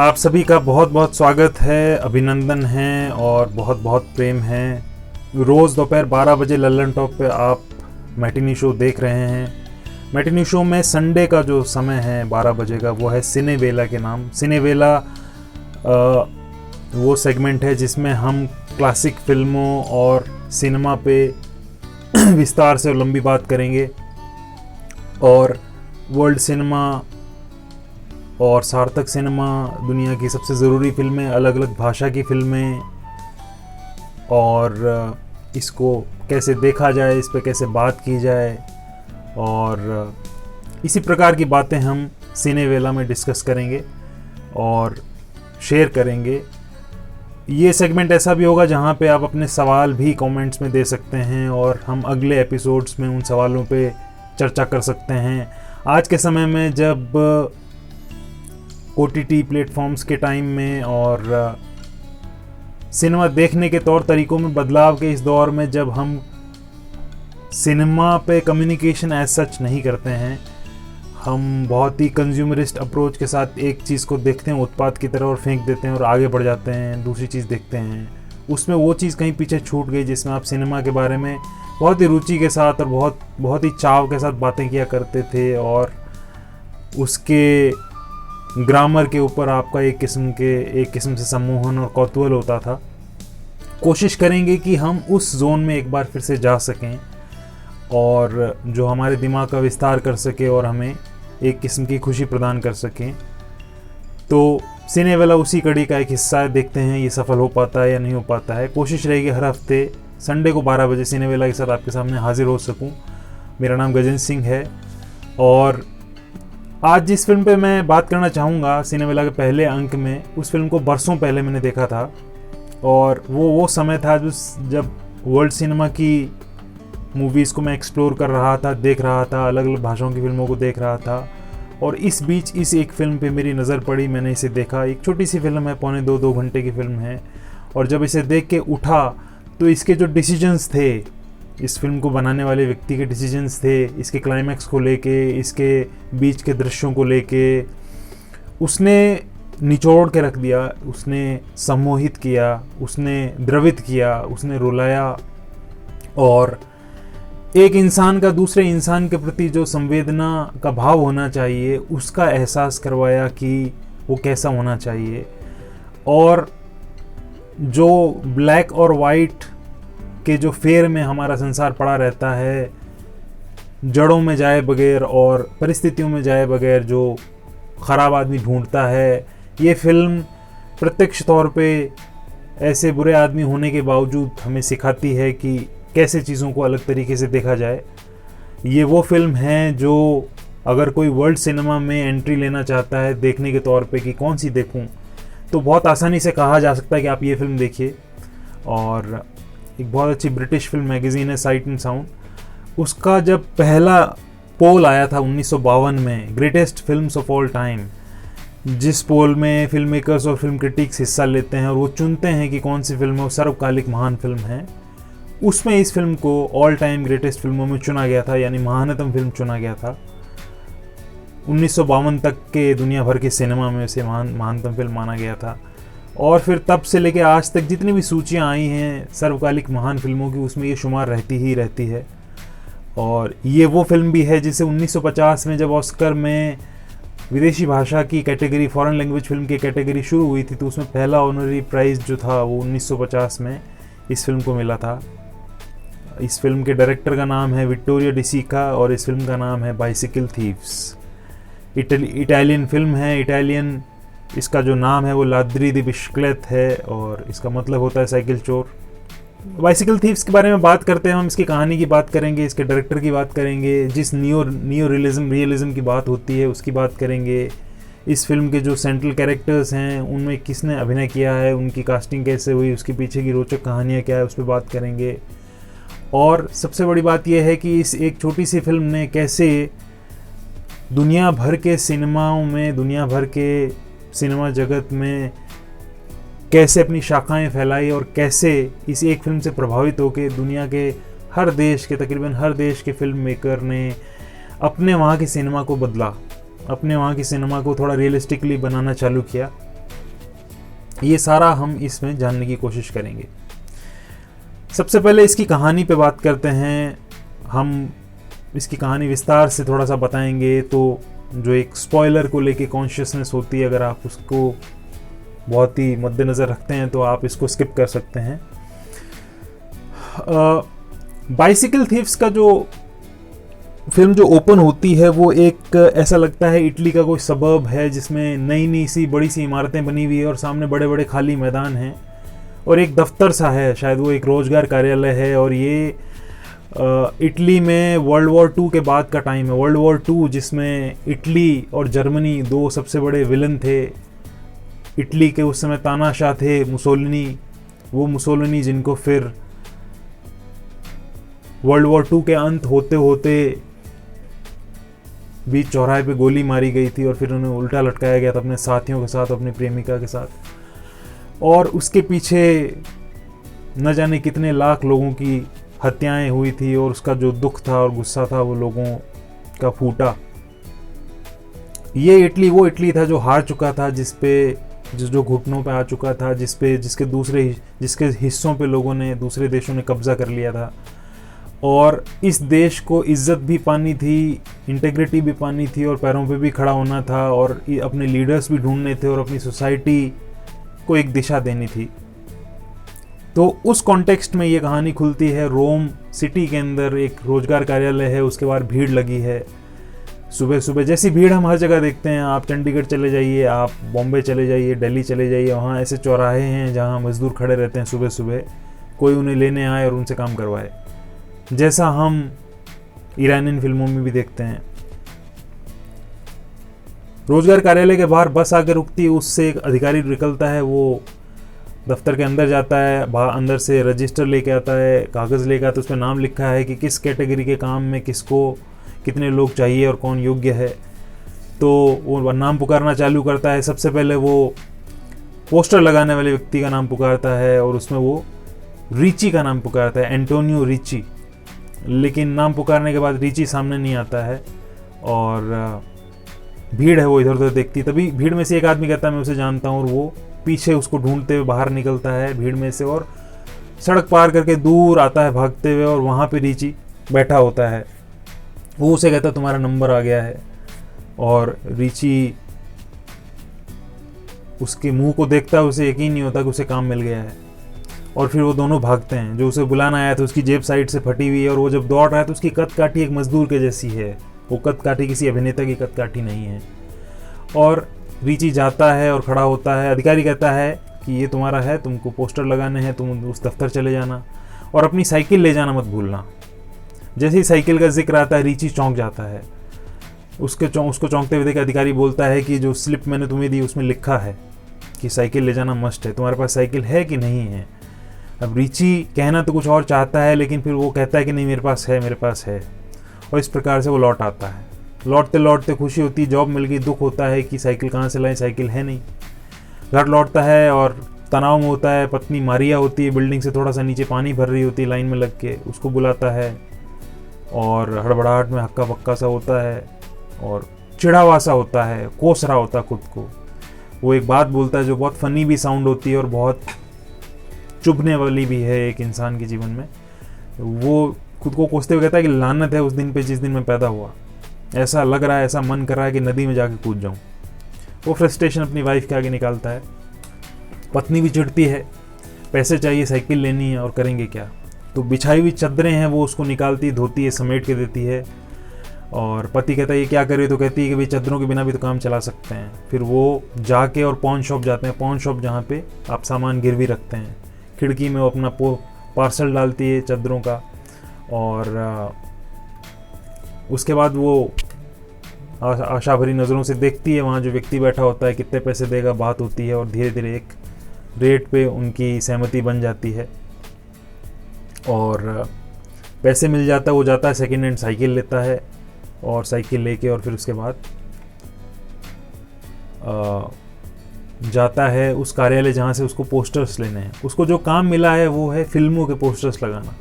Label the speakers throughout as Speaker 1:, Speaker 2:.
Speaker 1: आप सभी का बहुत बहुत स्वागत है, अभिनंदन है और बहुत बहुत प्रेम है। रोज़ दोपहर 12 बजे लल्लन टॉप पे आप मैटिनी शो देख रहे हैं। मैटिनी शो में संडे का जो समय है 12 बजे का, वो है सिनेवेला के नाम। सिनेवेला वो सेगमेंट है जिसमें हम क्लासिक फिल्मों और सिनेमा पे विस्तार से लंबी बात करेंगे और वर्ल्ड सिनेमा और सार्थक सिनेमा, दुनिया की सबसे ज़रूरी फिल्में, अलग अलग भाषा की फिल्में और इसको कैसे देखा जाए, इस पर कैसे बात की जाए और इसी प्रकार की बातें हम सिनेवेला में डिस्कस करेंगे और शेयर करेंगे। ये सेगमेंट ऐसा भी होगा जहाँ पे आप अपने सवाल भी कमेंट्स में दे सकते हैं और हम अगले एपिसोड्स में उन सवालों पे चर्चा कर सकते हैं। आज के समय में जब OTT प्लेटफॉर्म्स के टाइम में और सिनेमा देखने के तौर तरीक़ों में बदलाव के इस दौर में, जब हम सिनेमा पे कम्युनिकेशन एज सच नहीं करते हैं, हम बहुत ही कंज्यूमरिस्ट अप्रोच के साथ एक चीज़ को देखते हैं उत्पाद की तरह और फेंक देते हैं और आगे बढ़ जाते हैं, दूसरी चीज़ देखते हैं। उसमें वो चीज़ कहीं पीछे छूट गई जिसमें आप सिनेमा के बारे में बहुत ही रुचि के साथ और बहुत ही चाव के साथ बातें किया करते थे और उसके ग्रामर के ऊपर आपका एक किस्म से सम्मोहन और कौतूहल होता था। कोशिश करेंगे कि हम उस जोन में एक बार फिर से जा सकें और जो हमारे दिमाग का विस्तार कर सके और हमें एक किस्म की खुशी प्रदान कर सकें। तो सिनेवेला उसी कड़ी का एक हिस्सा है। देखते हैं ये सफल हो पाता है या नहीं हो पाता है। कोशिश रहेगी हर हफ्ते संडे को 12 बजे सिनेवेला के साथ आपके सामने हाजिर हो सकूं। मेरा नाम गजेंद्र सिंह है और आज जिस फिल्म पे मैं बात करना चाहूँगा सिनेवेला के पहले अंक में, उस फिल्म को बरसों पहले मैंने देखा था और वो समय था जब वर्ल्ड सिनेमा की मूवीज़ को मैं एक्सप्लोर कर रहा था, देख रहा था, अलग अलग भाषाओं की फिल्मों को देख रहा था और इस बीच इस एक फ़िल्म पे मेरी नज़र पड़ी। मैंने इसे देखा। एक छोटी सी फिल्म है, पौने 2 घंटे की फिल्म है और जब इसे देख के उठा तो इसके जो डिसीजंस थे, इस फिल्म को बनाने वाले व्यक्ति के डिसीजंस थे, इसके क्लाइमैक्स को लेके, इसके बीच के दृश्यों को लेके, उसने निचोड़ के रख दिया, उसने सम्मोहित किया, उसने द्रवित किया, उसने रुलाया और एक इंसान का दूसरे इंसान के प्रति जो संवेदना का भाव होना चाहिए उसका एहसास करवाया कि वो कैसा होना चाहिए। और जो ब्लैक और वाइट के जो फेर में हमारा संसार पड़ा रहता है, जड़ों में जाए बगैर और परिस्थितियों में जाए बगैर जो ख़राब आदमी ढूंढता है, ये फिल्म प्रत्यक्ष तौर पे ऐसे बुरे आदमी होने के बावजूद हमें सिखाती है कि कैसे चीज़ों को अलग तरीके से देखा जाए। ये वो फिल्म है जो अगर कोई वर्ल्ड सिनेमा में एंट्री लेना चाहता है देखने के तौर पे कि कौन सी देखूं, तो बहुत आसानी से कहा जा सकता है कि आप ये फिल्म देखिए। और एक बहुत अच्छी ब्रिटिश फिल्म मैगज़ीन है साइट एंड साउंड, उसका जब पहला पोल आया था 1952 में, greatest films of all time, जिस पोल में फिल्म मेकर्स और फिल्म क्रिटिक्स हिस्सा लेते हैं और वो चुनते हैं कि कौन सी फिल्म सर्वकालिक महान फिल्म है, उसमें इस फिल्म को ऑल टाइम ग्रेटेस्ट फिल्मों में चुना गया था, यानी महानतम फिल्म चुना गया था। 1952 तक के दुनिया भर के सिनेमा में इसे महानतम फिल्म माना गया था और फिर तब से लेके आज तक जितनी भी सूचियां आई हैं सर्वकालिक महान फिल्मों की, उसमें ये शुमार रहती है। और ये वो फिल्म भी है जिसे 1950 में जब ऑस्कर में विदेशी भाषा की कैटेगरी, फॉरेन लैंग्वेज फिल्म की कैटेगरी शुरू हुई थी, तो उसमें पहला ऑनरी प्राइज़ जो था वो 1950 में इस फिल्म को मिला था। इस फिल्म के डायरेक्टर का नाम है विट्टोरियो डी सिका और इस फिल्म का नाम है बाइसिकल थीव्स। इटालियन फिल्म है। इटालियन इसका जो नाम है वो लाद्री दी बिस्क्लेट है और इसका मतलब होता है साइकिल चोर। बाइसिकल थीव्स के बारे में बात करते हैं हम, इसकी कहानी की बात करेंगे, इसके डायरेक्टर की बात करेंगे, जिस नियो रियलिज्म की बात होती है उसकी बात करेंगे, इस फिल्म के जो सेंट्रल कैरेक्टर्स हैं उनमें किसने अभिनय किया है, उनकी कास्टिंग कैसे हुई, उसके पीछे की रोचक कहानियाँ क्या है, उस पर बात करेंगे। और सबसे बड़ी बात यह है कि इस एक छोटी सी फिल्म ने कैसे दुनिया भर के सिनेमाओं में, दुनिया भर के सिनेमा जगत में कैसे अपनी शाखाएं फैलाई और कैसे इस एक फिल्म से प्रभावित होकर दुनिया के हर देश के, तकरीबन हर देश के फिल्म मेकर ने अपने वहाँ के सिनेमा को बदला, अपने वहाँ की सिनेमा को थोड़ा रियलिस्टिकली बनाना चालू किया। ये सारा हम इसमें जानने की कोशिश करेंगे। सबसे पहले इसकी कहानी पे बात करते हैं। हम इसकी कहानी विस्तार से थोड़ा सा बताएंगे, तो जो एक स्पॉइलर को लेके कॉन्शियसनेस होती है, अगर आप उसको बहुत ही मद्देनज़र रखते हैं तो आप इसको स्किप कर सकते हैं। बाइसिकल थीव्स का जो फिल्म जो ओपन होती है वो एक ऐसा लगता है इटली का कोई सबर्ब है जिसमें नई नई सी बड़ी सी इमारतें बनी हुई है और सामने बड़े बड़े खाली मैदान हैं और एक दफ्तर सा है, शायद वो एक रोजगार कार्यालय है। और ये इटली में वर्ल्ड वॉर 2 के बाद का टाइम है। वर्ल्ड वॉर 2 जिसमें इटली और जर्मनी दो सबसे बड़े विलन थे। इटली के उस समय तानाशाह थे मुसोलिनी, वो मुसोलिनी जिनको फिर वर्ल्ड वॉर 2 के अंत होते होते बीच चौराहे पे गोली मारी गई थी और फिर उन्हें उल्टा लटकाया गया था अपने साथियों के साथ, अपनी प्रेमिका के साथ। और उसके पीछे न जाने कितने लाख लोगों की हत्याएं हुई थी और उसका जो दुख था और गुस्सा था वो लोगों का फूटा। ये इटली वो इटली था जो हार चुका था, जो घुटनों पे आ चुका था, जिसके हिस्सों पे लोगों ने, दूसरे देशों ने कब्जा कर लिया था। और इस देश को इज्जत भी पानी थी, इंटेग्रिटी भी पानी थी और पैरों पे भी खड़ा होना था और अपने लीडर्स भी ढूंढने थे और अपनी सोसाइटी को एक दिशा देनी थी। तो उस कॉन्टेक्स्ट में ये कहानी खुलती है। रोम सिटी के अंदर एक रोजगार कार्यालय है, उसके बाद भीड़ लगी है। सुबह सुबह जैसी भीड़ हम हर जगह देखते हैं, आप चंडीगढ़ चले जाइए, आप बॉम्बे चले जाइए, दिल्ली चले जाइए, वहाँ ऐसे चौराहे हैं जहाँ मजदूर खड़े रहते हैं सुबह सुबह, कोई उन्हें लेने आए और उनसे काम करवाए, जैसा हम ईरानियन फिल्मों में भी देखते हैं। रोजगार कार्यालय के बाहर बस आकर रुकती है, उससे एक अधिकारी निकलता है, वो दफ्तर के अंदर जाता है, अंदर से रजिस्टर लेके आता है, कागज़ लेके आता है, उस पर नाम लिखा है कि किस कैटेगरी के काम में किसको कितने लोग चाहिए और कौन योग्य है। तो वो नाम पुकारना चालू करता है। सबसे पहले वो पोस्टर लगाने वाले व्यक्ति का नाम पुकारता है और उसमें वो रिची का नाम पुकारता है, एंटोनियो रिची। लेकिन नाम पुकारने के बाद रिची सामने नहीं आता है और भीड़ है वो इधर उधर देखती। तभी भीड़ में से एक आदमी कहता है मैं उसे जानता हूँ, और वो पीछे उसको ढूंढते हुए बाहर निकलता है भीड़ में से और सड़क पार करके दूर आता है भागते हुए, और वहाँ पे रिची बैठा होता है। वो उसे कहता है तुम्हारा नंबर आ गया है, और रिची उसके मुंह को देखता है, उसे यकीन नहीं होता कि उसे काम मिल गया है। और फिर वो दोनों भागते हैं। जो उसे बुलाना आया था उसकी जेब साइड से फटी हुई है और वो जब दौड़ रहा है तो उसकी कद काठी एक मजदूर के जैसी है। वो कद काठी किसी अभिनेता की कद काठी नहीं है। और रिची जाता है और खड़ा होता है। अधिकारी कहता है कि ये तुम्हारा है, तुमको पोस्टर लगाने हैं, तुम उस दफ्तर चले जाना और अपनी साइकिल ले जाना मत भूलना। जैसे ही साइकिल का जिक्र आता है रिची चौंक जाता है। उसको चौंकते हुए देख अधिकारी बोलता है कि जो स्लिप मैंने तुम्हें दी उसमें लिखा है कि साइकिल ले जाना मस्ट है, तुम्हारे पास साइकिल है कि नहीं है। अब रिची कहना तो कुछ और चाहता है, लेकिन फिर वो कहता है कि नहीं मेरे पास है। और इस प्रकार से वो लौट आता है। लौटते लौटते खुशी होती है, जॉब मिल गई। दुख होता है कि साइकिल कहाँ से लाएं, साइकिल है नहीं। घर लौटता है और तनाव में होता है। पत्नी मारिया होती है, बिल्डिंग से थोड़ा सा नीचे पानी भर रही होती है लाइन में लग के, उसको बुलाता है और हड़बड़ाहट में हक्का पक्का सा होता है और चिढ़ावा सा होता है, कोस रहा होता है खुद को। वो एक बात बोलता है जो बहुत फनी भी साउंड होती है और बहुत चुभने वाली भी है एक इंसान के जीवन में। वो खुद को कोसते हुए कहता है कि लानत है उस दिन पे जिस दिन मैं पैदा हुआ। ऐसा लग रहा है, ऐसा मन कर रहा है कि नदी में जाके कूद जाऊं। वो फ्रस्ट्रेशन अपनी वाइफ के आगे निकालता है। पत्नी भी चिढ़ती है, पैसे चाहिए, साइकिल लेनी है और करेंगे क्या। तो बिछाई हुई चादरें हैं वो उसको निकालती, धोती है, समेट के देती है। और पति कहता है ये क्या कर रही है, तो कहती है कि भाई चादरों के बिना भी तो काम चला सकते हैं। फिर वो जाके और पॉन शॉप जाते हैं, पॉन शॉप जहाँ पे आप सामान गिरवी रखते हैं। खिड़की में वो अपना पार्सल डालती है चादरों का, और उसके बाद वो आशा भरी नज़रों से देखती है वहाँ जो व्यक्ति बैठा होता है, कितने पैसे देगा, बात होती है और धीरे धीरे एक रेट पे उनकी सहमति बन जाती है और पैसे मिल जाता है। वो जाता है सेकेंड हैंड साइकिल लेता है और साइकिल लेके और फिर उसके बाद जाता है उस कार्यालय जहाँ से उसको पोस्टर्स लेने हैं। उसको जो काम मिला है वो है फिल्मों के पोस्टर्स लगाना।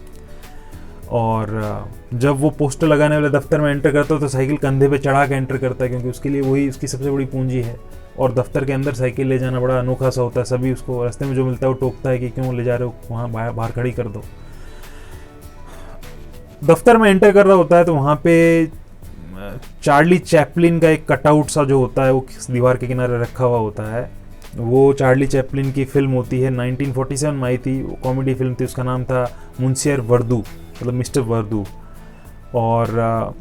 Speaker 1: और जब वो पोस्टर लगाने वाले दफ्तर में एंटर करता है तो साइकिल कंधे पे चढ़ा के एंटर करता है, क्योंकि उसके लिए वही उसकी सबसे बड़ी पूंजी है। और दफ्तर के अंदर साइकिल ले जाना बड़ा अनोखा सा होता है, सभी उसको रास्ते में जो मिलता है वो टोकता है कि क्यों ले जा रहे हो, वहाँ बाहर खड़ी कर दो। दफ्तर में एंटर कर रहा होता है तो वहाँ पे चार्ली चैपलिन का एक कटआउट सा जो होता है वो दीवार के किनारे रखा हुआ होता है। वो चार्ली चैपलिन की फिल्म होती है, 1947 में आई थी, वो कॉमेडी फिल्म थी, उसका नाम था मुंशियर वर्दू, मतलब मिस्टर वर्दू। और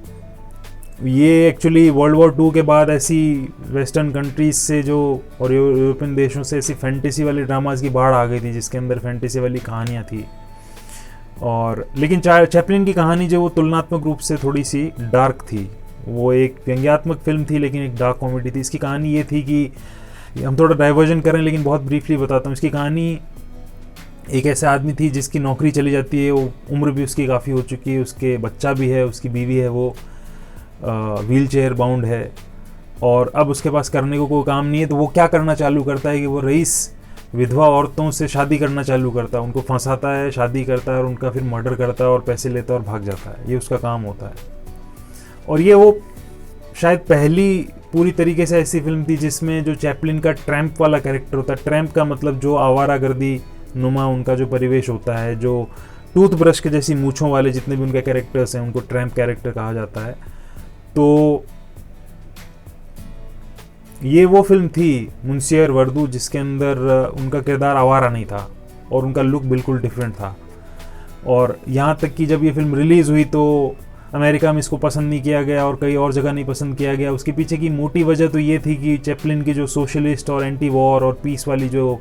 Speaker 1: ये एक्चुअली वर्ल्ड वॉर 2 के बाद ऐसी वेस्टर्न कंट्रीज से जो और यूरोपियन देशों से ऐसी फैंटेसी वाली ड्रामाज की बाढ़ आ गई थी जिसके अंदर फैंटेसी वाली कहानियाँ थी। और लेकिन चैपलिन की कहानी जो वो तुलनात्मक रूप से थोड़ी सी डार्क थी, वो एक व्यंग्यात्मक फिल्म थी लेकिन एक डार्क कॉमेडी थी। इसकी कहानी ये थी कि हम थोड़ा डाइवर्जन करें लेकिन बहुत ब्रीफली बताता हूँ। इसकी कहानी एक ऐसे आदमी थी जिसकी नौकरी चली जाती है, वो उम्र भी उसकी काफ़ी हो चुकी है, उसके बच्चा भी है, उसकी बीवी है, वो व्हील चेयर बाउंड है और अब उसके पास करने को कोई काम नहीं है। तो वो क्या करना चालू करता है कि वो रईस विधवा औरतों से शादी करना चालू करता है, उनको फंसाता है, शादी करता है और उनका फिर मर्डर करता है और पैसे लेता है और भाग जाता है। ये उसका काम होता है। और ये वो शायद पहली पूरी तरीके से ऐसी फिल्म थी जिसमें जो चैपलिन का ट्रैम्प वाला कैरेक्टर होता है, ट्रैम्प का मतलब जो आवारागर्दी नुमा उनका जो परिवेश होता है, जो टूथब्रश के जैसी मूछों वाले जितने भी उनके कैरेक्टर्स हैं उनको ट्रैम्प कैरेक्टर कहा जाता है। तो ये वो फिल्म थी मुंशियर वर्दू जिसके अंदर उनका किरदार आवारा नहीं था और उनका लुक बिल्कुल डिफरेंट था। और यहाँ तक कि जब ये फिल्म रिलीज़ हुई तो अमेरिका में इसको पसंद नहीं किया गया और कई और जगह नहीं पसंद किया गया। उसके पीछे की मोटी वजह तो ये थी कि चैपलिन की जो सोशलिस्ट और एंटी वॉर और पीस वाली जो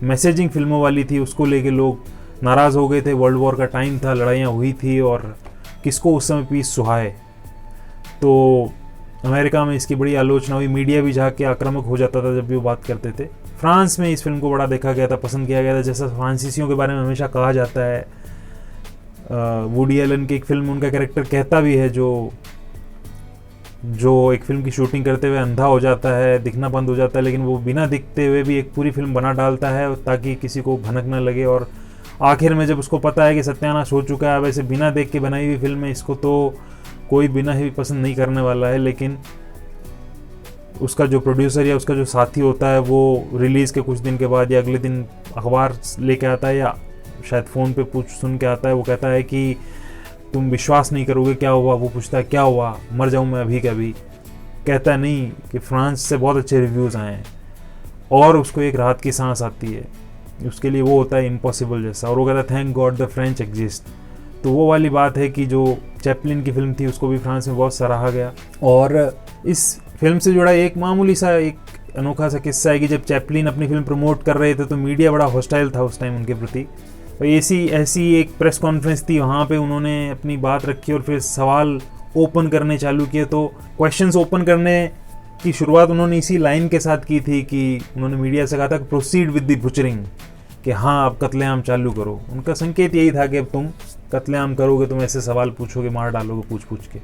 Speaker 1: मैसेजिंग फिल्मों वाली थी उसको लेके लोग नाराज़ हो गए थे। वर्ल्ड वॉर का टाइम था, लड़ाइयाँ हुई थी और किसको उस समय पीस सुहाए। तो अमेरिका में इसकी बड़ी आलोचना हुई, मीडिया भी जाके आक्रामक हो जाता था जब भी वो बात करते थे। फ्रांस में इस फिल्म को बड़ा देखा गया था, पसंद किया गया था। जैसा फ्रांसीसियों के बारे में हमेशा कहा जाता है, वुडी एलन की एक फिल्म उनका कैरेक्टर कहता भी है जो एक फिल्म की शूटिंग करते हुए अंधा हो जाता है, दिखना बंद हो जाता है, लेकिन वो बिना दिखते हुए भी एक पूरी फिल्म बना डालता है ताकि किसी को भनक न लगे। और आखिर में जब उसको पता है कि सत्यानाश हो चुका है, वैसे बिना देख के बनाई हुई फिल्म है, इसको तो कोई बिना ही पसंद नहीं करने वाला है, लेकिन उसका जो प्रोड्यूसर या उसका जो साथी होता है वो रिलीज़ के कुछ दिन के बाद या अगले दिन अखबार लेके आता है या शायद फ़ोन पे पूछ सुन के आता है। वो कहता है कि तुम विश्वास नहीं करोगे क्या हुआ। वो पूछता है क्या हुआ, मर जाऊँ मैं अभी के अभी। कहता है नहीं कि फ्रांस से बहुत अच्छे रिव्यूज़ आए हैं, और उसको एक राहत की सांस आती है। उसके लिए वो होता है इम्पॉसिबल जैसा, और वो कहता है thank God the French exist. तो वो वाली बात है कि जो चैपलिन की फिल्म थी उसको भी फ्रांस में बहुत सराहा गया। और इस फिल्म से जुड़ा एक मामूली सा एक अनोखा सा किस्सा है कि जब चैपलिन अपनी फिल्म प्रमोट कर रहे थे तो मीडिया बड़ा हॉस्टाइल था उस टाइम उनके प्रति। और ऐसी एक प्रेस कॉन्फ्रेंस थी, वहाँ पे उन्होंने अपनी बात रखी और फिर सवाल ओपन करने चालू किए। तो क्वेश्चंस ओपन करने की शुरुआत उन्होंने इसी लाइन के साथ की थी कि उन्होंने मीडिया से कहा था कि प्रोसीड विद द बुचरिंग, कि हाँ अब कत्लेआम चालू करो। उनका संकेत यही था कि अब तुम कत्लेआम करोगे, तुम ऐसे सवाल पूछोगे, मार डालोगे पूछ के।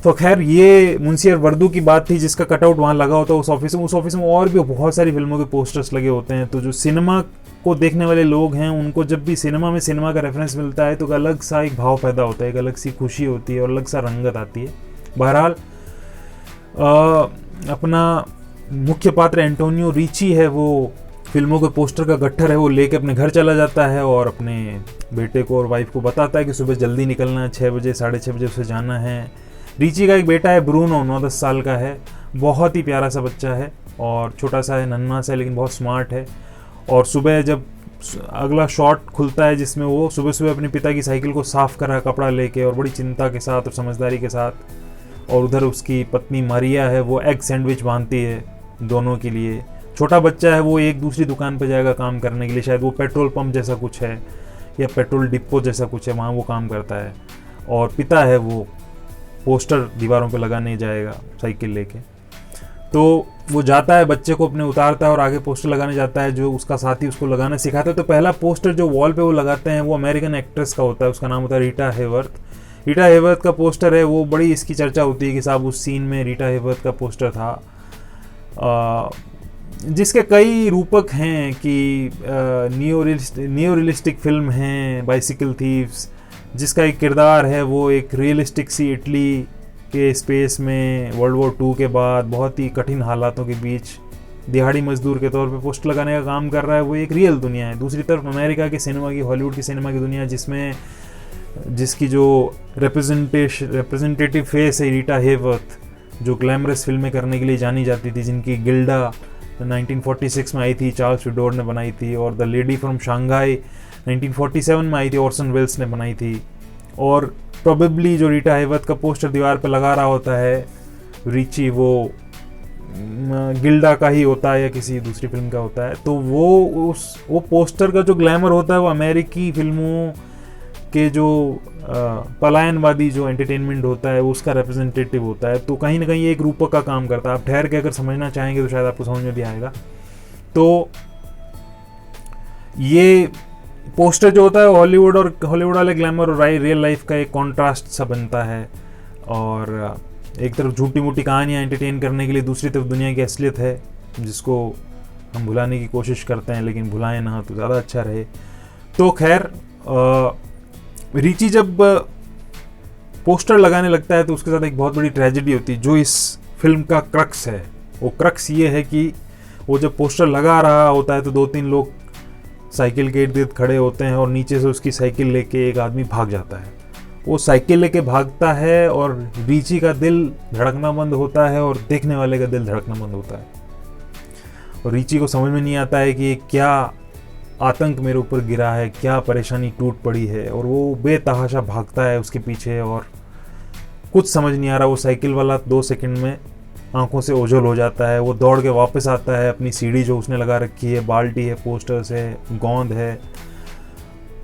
Speaker 1: तो खैर ये मुंशियर वर्दू की बात थी जिसका कटआउट वहाँ लगा होता है उस ऑफिस में और भी बहुत सारी फिल्मों के पोस्टर्स लगे होते हैं। तो जो सिनेमा को देखने वाले लोग हैं उनको जब भी सिनेमा का रेफरेंस मिलता है तो अलग सा एक भाव पैदा होता है, एक अलग सी खुशी होती है और अलग सा रंगत आती है। बहरहाल अपना मुख्य पात्र एंटोनियो रिची है, वो फिल्मों के पोस्टर का गट्ठर है, वो लेके अपने घर चला जाता है और अपने बेटे को और वाइफ को बताता है कि सुबह जल्दी निकलना है, 6 बजे 6:30 बजे उसे जाना है। रिची का एक बेटा है ब्रूनो, 9-10 साल का है, बहुत ही प्यारा सा बच्चा है और छोटा सा है, नन्हा सा है, लेकिन बहुत स्मार्ट है। और सुबह जब अगला शॉट खुलता है जिसमें वो सुबह अपने पिता की साइकिल को साफ़ कर रहा है कपड़ा लेके और बड़ी चिंता के साथ और समझदारी के साथ, और उधर उसकी पत्नी मारिया है, वो एग सैंडविच बांधती है दोनों के लिए। छोटा बच्चा है, वो एक दूसरी दुकान पर जाएगा काम करने के लिए, शायद वो पेट्रोल पंप जैसा कुछ है या पेट्रोल डिपो जैसा कुछ है, वहाँ वो काम करता है। और पिता है, वो पोस्टर दीवारों पे लगाने जाएगा साइकिल लेके। तो वो जाता है, बच्चे को अपने उतारता है और आगे पोस्टर लगाने जाता है, जो उसका साथी उसको लगाना सिखाता है। तो पहला पोस्टर जो वॉल पे वो लगाते हैं वो अमेरिकन एक्ट्रेस का होता है, उसका नाम होता है रीटा हेवर्थ। रीटा हेवर्थ का पोस्टर है, वो बड़ी इसकी चर्चा होती है कि साहब उस सीन में रीटा हेवर्थ का पोस्टर था, जिसके कई रूपक हैं कि नियो रियलिस्टिक फिल्म हैं, बाइसिकल थीव्स, जिसका एक किरदार है वो एक रियलिस्टिक सी इटली के स्पेस में वर्ल्ड वॉर 2 के बाद बहुत ही कठिन हालातों के बीच दिहाड़ी मजदूर के तौर पे पोस्ट लगाने का काम कर रहा है। वो एक रियल दुनिया है। दूसरी तरफ अमेरिका की सिनेमा की, हॉलीवुड की सिनेमा की दुनिया, जिसकी जो रिप्रेजेंटेटिव फेस है रीटा हेवर्थ, जो ग्लैमरस फिल्में करने के लिए जानी जाती थी, जिनकी गिल्डा 1946 में आई थी, चार्ल्स विडोर ने बनाई थी, और द लेडी फ्रॉम शंघाई 1947 में आई थी, ऑर्सन वेल्स ने बनाई थी। और प्रोबेबली जो रीटा हेवर्थ का पोस्टर दीवार पर लगा रहा होता है रिची, वो गिल्डा का ही होता है या किसी दूसरी फिल्म का होता है। तो वो पोस्टर का जो ग्लैमर होता है वो अमेरिकी फिल्मों के जो पलायनवादी जो एंटरटेनमेंट होता है उसका रिप्रेजेंटेटिव होता है। तो कहीं ना कहीं एक रूपक का काम करता है। आप ठहर के अगर समझना चाहेंगे तो शायद आपको समझ में भी आएगा। तो ये पोस्टर जो होता है हॉलीवुड वाले ग्लैमर और रियल लाइफ का एक कॉन्ट्रास्ट सा बनता है। और एक तरफ झूठी मूठी कहानियाँ एंटरटेन करने के लिए, दूसरी तरफ दुनिया की असलियत है जिसको हम भुलाने की कोशिश करते हैं, लेकिन भुलाएं ना तो ज़्यादा अच्छा रहे। तो खैर रिची जब पोस्टर लगाने लगता है तो उसके साथ एक बहुत बड़ी ट्रेजेडी होती है, जो इस फिल्म का क्रक्स है। वो क्रक्स ये है कि वो जब पोस्टर लगा रहा होता है तो 2-3 लोग साइकिल के इर्द गिर्द खड़े होते हैं और नीचे से उसकी साइकिल लेके एक आदमी भाग जाता है। वो साइकिल लेके भागता है और रिची का दिल धड़कना बंद होता है और देखने वाले का दिल धड़कना बंद होता है। और रिची को समझ में नहीं आता है कि क्या आतंक मेरे ऊपर गिरा है, क्या परेशानी टूट पड़ी है। और वो बेतहाशा भागता है उसके पीछे और कुछ समझ नहीं आ रहा। वो साइकिल वाला 2 सेकंड में आंखों से ओझल हो जाता है। वो दौड़ के वापस आता है, अपनी सीढ़ी जो उसने लगा रखी है, बाल्टी है, पोस्टर्स है, गोंद है,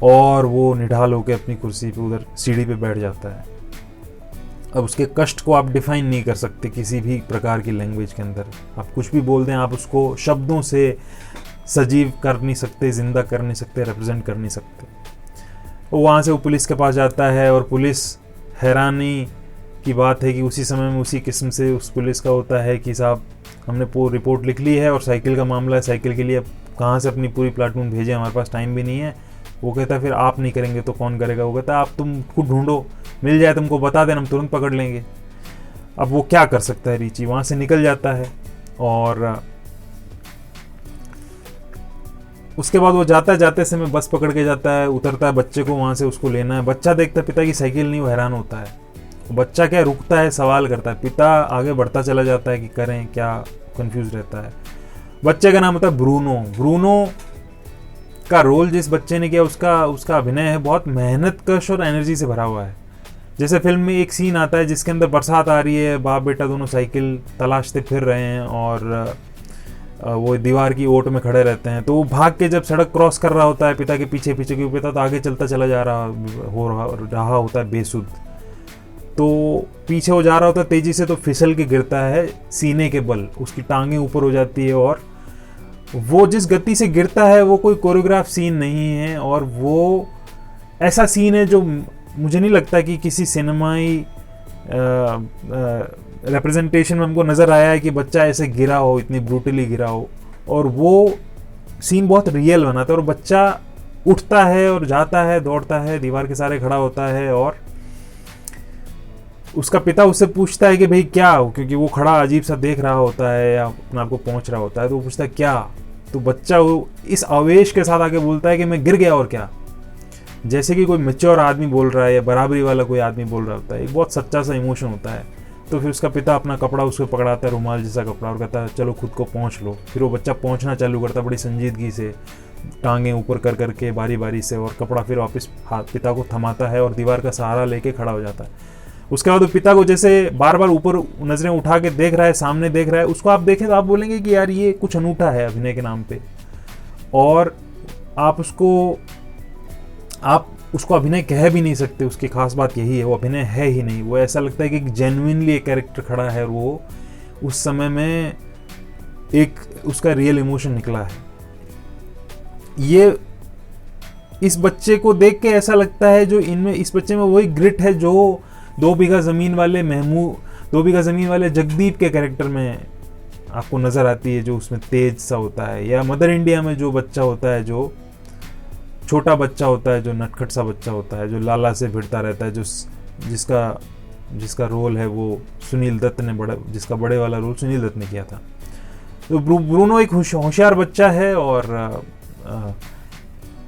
Speaker 1: और वो निढाल होकर अपनी कुर्सी पे उधर सीढ़ी पे बैठ जाता है। अब उसके कष्ट को आप डिफाइन नहीं कर सकते किसी भी प्रकार की लैंग्वेज के अंदर। आप कुछ भी बोल दें, आप उसको शब्दों से सजीव कर नहीं सकते, जिंदा कर नहीं सकते, रिप्रेजेंट कर नहीं सकते। वो वहाँ से वो पुलिस के पास जाता है और पुलिस, हैरानी की बात है कि उसी समय में उसी किस्म से उस पुलिस का होता है कि साहब हमने पूरी रिपोर्ट लिख ली है और साइकिल का मामला है, साइकिल के लिए अब कहाँ से अपनी पूरी प्लाटून भेजें, हमारे पास टाइम भी नहीं है। वो कहता है फिर आप नहीं करेंगे तो कौन करेगा। वो कहता है आप तुम खुद ढूंढो, मिल जाए तुमको बता देना, हम तुरंत पकड़ लेंगे। अब वो क्या कर सकता है रिची, वहाँ से निकल जाता है। और उसके बाद वो जाते समय बस पकड़ के जाता है, उतरता है, बच्चे को वहाँ से उसको लेना है। बच्चा देखता है पिता की साइकिल नहीं, वो हैरान होता है। बच्चा क्या रुकता है, सवाल करता है, पिता आगे बढ़ता चला जाता है कि करें क्या, कंफ्यूज रहता है। बच्चे का नाम होता है ब्रूनो। ब्रूनो का रोल जिस बच्चे ने किया उसका अभिनय है बहुत मेहनत कश और एनर्जी से भरा हुआ है। जैसे फिल्म में एक सीन आता है जिसके अंदर बरसात आ रही है, बाप बेटा दोनों साइकिल तलाशते फिर रहे हैं और वो दीवार की ओट में खड़े रहते हैं। तो वो भाग के जब सड़क क्रॉस कर रहा होता है पिता के पीछे क्योंकि पिता तो आगे चलता चला जा रहा होता है बेसुध। तो पीछे वो जा रहा होता है तेजी से, तो फिसल के गिरता है सीने के बल, उसकी टांगें ऊपर हो जाती है। और वो जिस गति से गिरता है वो कोई कोरियोग्राफ सीन नहीं है, और वो ऐसा सीन है जो मुझे नहीं लगता कि किसी सिनेमाई रिप्रेजेंटेशन में हमको नज़र आया है कि बच्चा ऐसे गिरा हो, इतनी ब्रूटली गिरा हो। और वो सीन बहुत रियल बनाता है। और बच्चा उठता है और जाता है, दौड़ता है, दीवार के सहारे खड़ा होता है, और उसका पिता उससे पूछता है कि भाई क्या हो, क्योंकि वो खड़ा अजीब सा देख रहा होता है या अपने आप को पहुंच रहा होता है। तो वो पूछता है क्या, तो बच्चा वो इस आवेश के साथ आके बोलता है कि मैं गिर गया और क्या, जैसे कि कोई मैच्योर आदमी बोल रहा है या बराबरी वाला कोई आदमी बोल रहा होता है। एक बहुत सच्चा सा इमोशन होता है। तो फिर उसका पिता अपना कपड़ा उसको पकड़ाता है, रुमाल जैसा कपड़ा, और कहता है चलो खुद को पहुँच लो। फिर वो बच्चा पहुँचना चालू करता है बड़ी संजीदगी से, टांगें ऊपर कर करके बारी बारी से, और कपड़ा फिर वापस हाथ पिता को थमाता है और दीवार का सहारा लेके खड़ा हो जाता है। उसके बाद पिता को जैसे बार बार ऊपर नजरें उठा के देख रहा है, सामने देख रहा है, उसको आप देखें तो आप बोलेंगे कि यार ये कुछ अनूठा है अभिनय के नाम पे। और आप उसको अभिनय कह भी नहीं सकते। उसकी खास बात यही है, वो अभिनय है ही नहीं। वो ऐसा लगता है कि जेन्युइनली एक कैरेक्टर खड़ा है और वो उस समय में एक उसका रियल इमोशन निकला है। ये इस बच्चे को देख के ऐसा लगता है जो इस बच्चे में वही ग्रिट है जो 2 बीघा ज़मीन वाले जगदीप के कैरेक्टर में आपको नज़र आती है, जो उसमें तेज सा होता है। या मदर इंडिया में जो बच्चा होता है जो छोटा बच्चा होता है, जो नटखट सा बच्चा होता है, जो लाला से भिड़ता रहता है, जो जिसका रोल है वो सुनील दत्त ने जिसका बड़े वाला रोल सुनील दत्त ने किया था। तो ब्रूनो एक होशियार बच्चा है और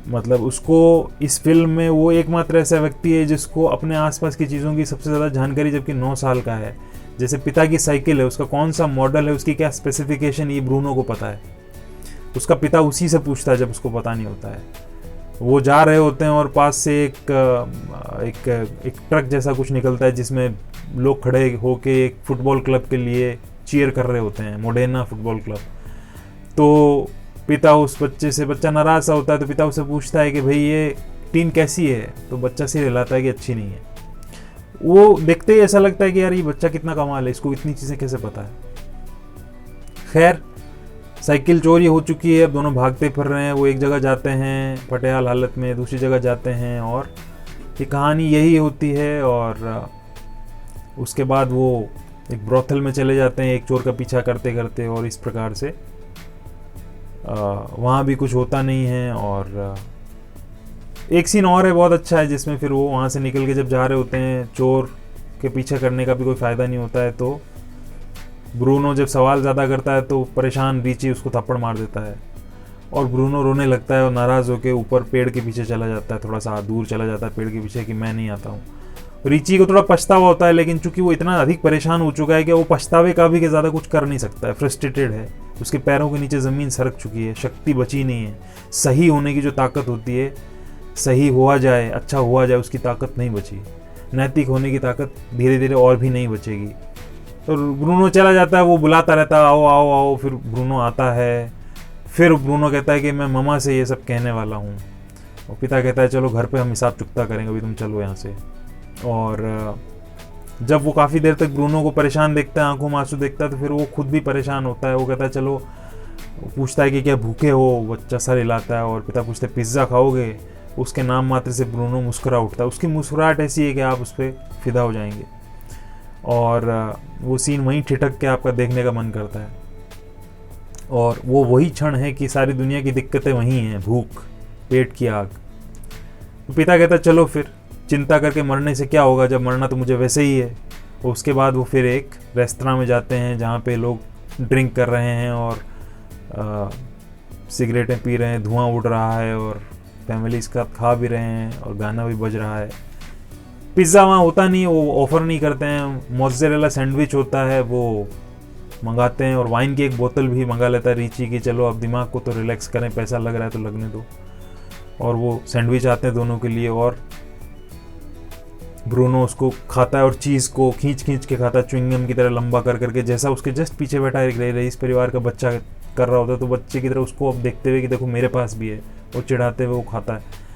Speaker 1: मतलब उसको इस फिल्म में वो एकमात्र ऐसा व्यक्ति है जिसको अपने आसपास की चीज़ों की सबसे ज़्यादा जानकारी, जबकि 9 साल का है। जैसे पिता की साइकिल है, उसका कौन सा मॉडल है, उसकी क्या स्पेसिफिकेशन, ये ब्रूनो को पता है। उसका पिता उसी से पूछता है जब उसको पता नहीं होता है। वो जा रहे होते हैं और पास से एक ट्रक जैसा कुछ निकलता है जिसमें लोग खड़े होके एक फुटबॉल क्लब के लिए चीयर कर रहे होते हैं, मोडेना फुटबॉल क्लब। तो पिता बच्चा नाराज सा होता है, तो पिता उससे पूछता है कि भाई ये टीम कैसी है, तो बच्चा सिर हिलाता है कि अच्छी नहीं है। वो देखते ही ऐसा लगता है कि यार ये बच्चा कितना कमाल है, इसको इतनी चीज़ें कैसे पता है। खैर, साइकिल चोरी हो चुकी है, अब दोनों भागते फिर रहे हैं। वो एक जगह जाते हैं पटियाल हालत में, दूसरी जगह जाते हैं, और ये कहानी यही होती है। और उसके बाद वो एक ब्रोथल में चले जाते हैं एक चोर का पीछा करते करते, और इस प्रकार से वहाँ भी कुछ होता नहीं है। और एक सीन और है बहुत अच्छा है जिसमें फिर वो वहाँ से निकल के जब जा रहे होते हैं, चोर के पीछे करने का भी कोई फ़ायदा नहीं होता है, तो ब्रूनो जब सवाल ज़्यादा करता है तो परेशान रिची उसको थप्पड़ मार देता है, और ब्रूनो रोने लगता है और नाराज़ होकर ऊपर पेड़ के पीछे चला जाता है, थोड़ा सा दूर चला जाता है पेड़ के पीछे कि मैं नहीं आता हूँ। रिची को थोड़ा पछतावा होता है, लेकिन चूंकि वो इतना अधिक परेशान हो चुका है कि वो पछतावे का भी ज़्यादा कुछ कर नहीं सकता है, फ्रस्ट्रेटेड है। उसके पैरों के नीचे ज़मीन सरक चुकी है, शक्ति बची नहीं है। सही होने की जो ताकत होती है, सही हुआ जाए, अच्छा हुआ जाए, उसकी ताकत नहीं बची। नैतिक होने की ताकत धीरे धीरे और भी नहीं बचेगी। तो ब्रूनो चला जाता है, वो बुलाता रहता है आओ आओ आओ, फिर ब्रूनो आता है। फिर ब्रूनो कहता है कि मैं ममा से ये सब कहने वाला हूँ, और पिता कहता है चलो घर पे हम हिसाब चुकता करेंगे, अभी तुम चलो यहाँ से। और जब वो काफ़ी देर तक ब्रूनो को परेशान देखता है, आंखों में आंसू देखता है, तो फिर वो खुद भी परेशान होता है। वो कहता है चलो, पूछता है कि क्या भूखे हो, बच्चा सर हिलाता है, और पिता पूछते पिज़्ज़ा खाओगे। उसके नाम मात्र से ब्रूनो मुस्कुरा उठता है। उसकी मुस्कुराहट ऐसी है कि आप उस पर फिदा हो जाएंगे, और वो सीन वहीं ठिठक के आपका देखने का मन करता है। और वो वही क्षण है कि सारी दुनिया की दिक्कतें वहीं हैं, भूख, पेट की आग। तो पिता कहता है चलो फिर, चिंता करके मरने से क्या होगा, जब मरना तो मुझे वैसे ही है। उसके बाद वो फिर एक रेस्तरां में जाते हैं जहाँ पे लोग ड्रिंक कर रहे हैं और सिगरेटें पी रहे हैं, धुआं उड़ रहा है, और फैमिली इसका खा भी रहे हैं, और गाना भी बज रहा है। पिज़्ज़ा वहाँ होता नहीं है, वो ऑफ़र नहीं करते हैं। मोज़रेला सैंडविच होता है, वो मंगाते हैं, और वाइन की एक बोतल भी मंगा लेता है रिची की, चलो अब दिमाग को तो रिलैक्स करें, पैसा लग रहा है तो लगने दो। और वो सैंडविच आते हैं दोनों के लिए, और ब्रूनो उसको खाता है और चीज़ को खींच खींच के खाता है, च्युइंगम की तरह लंबा कर करके, जैसा उसके जस्ट पीछे बैठा एक रईस परिवार का बच्चा कर रहा होता है। तो बच्चे की तरह उसको अब देखते हुए कि देखो मेरे पास भी है, वो चिढ़ाते हुए वो खाता है।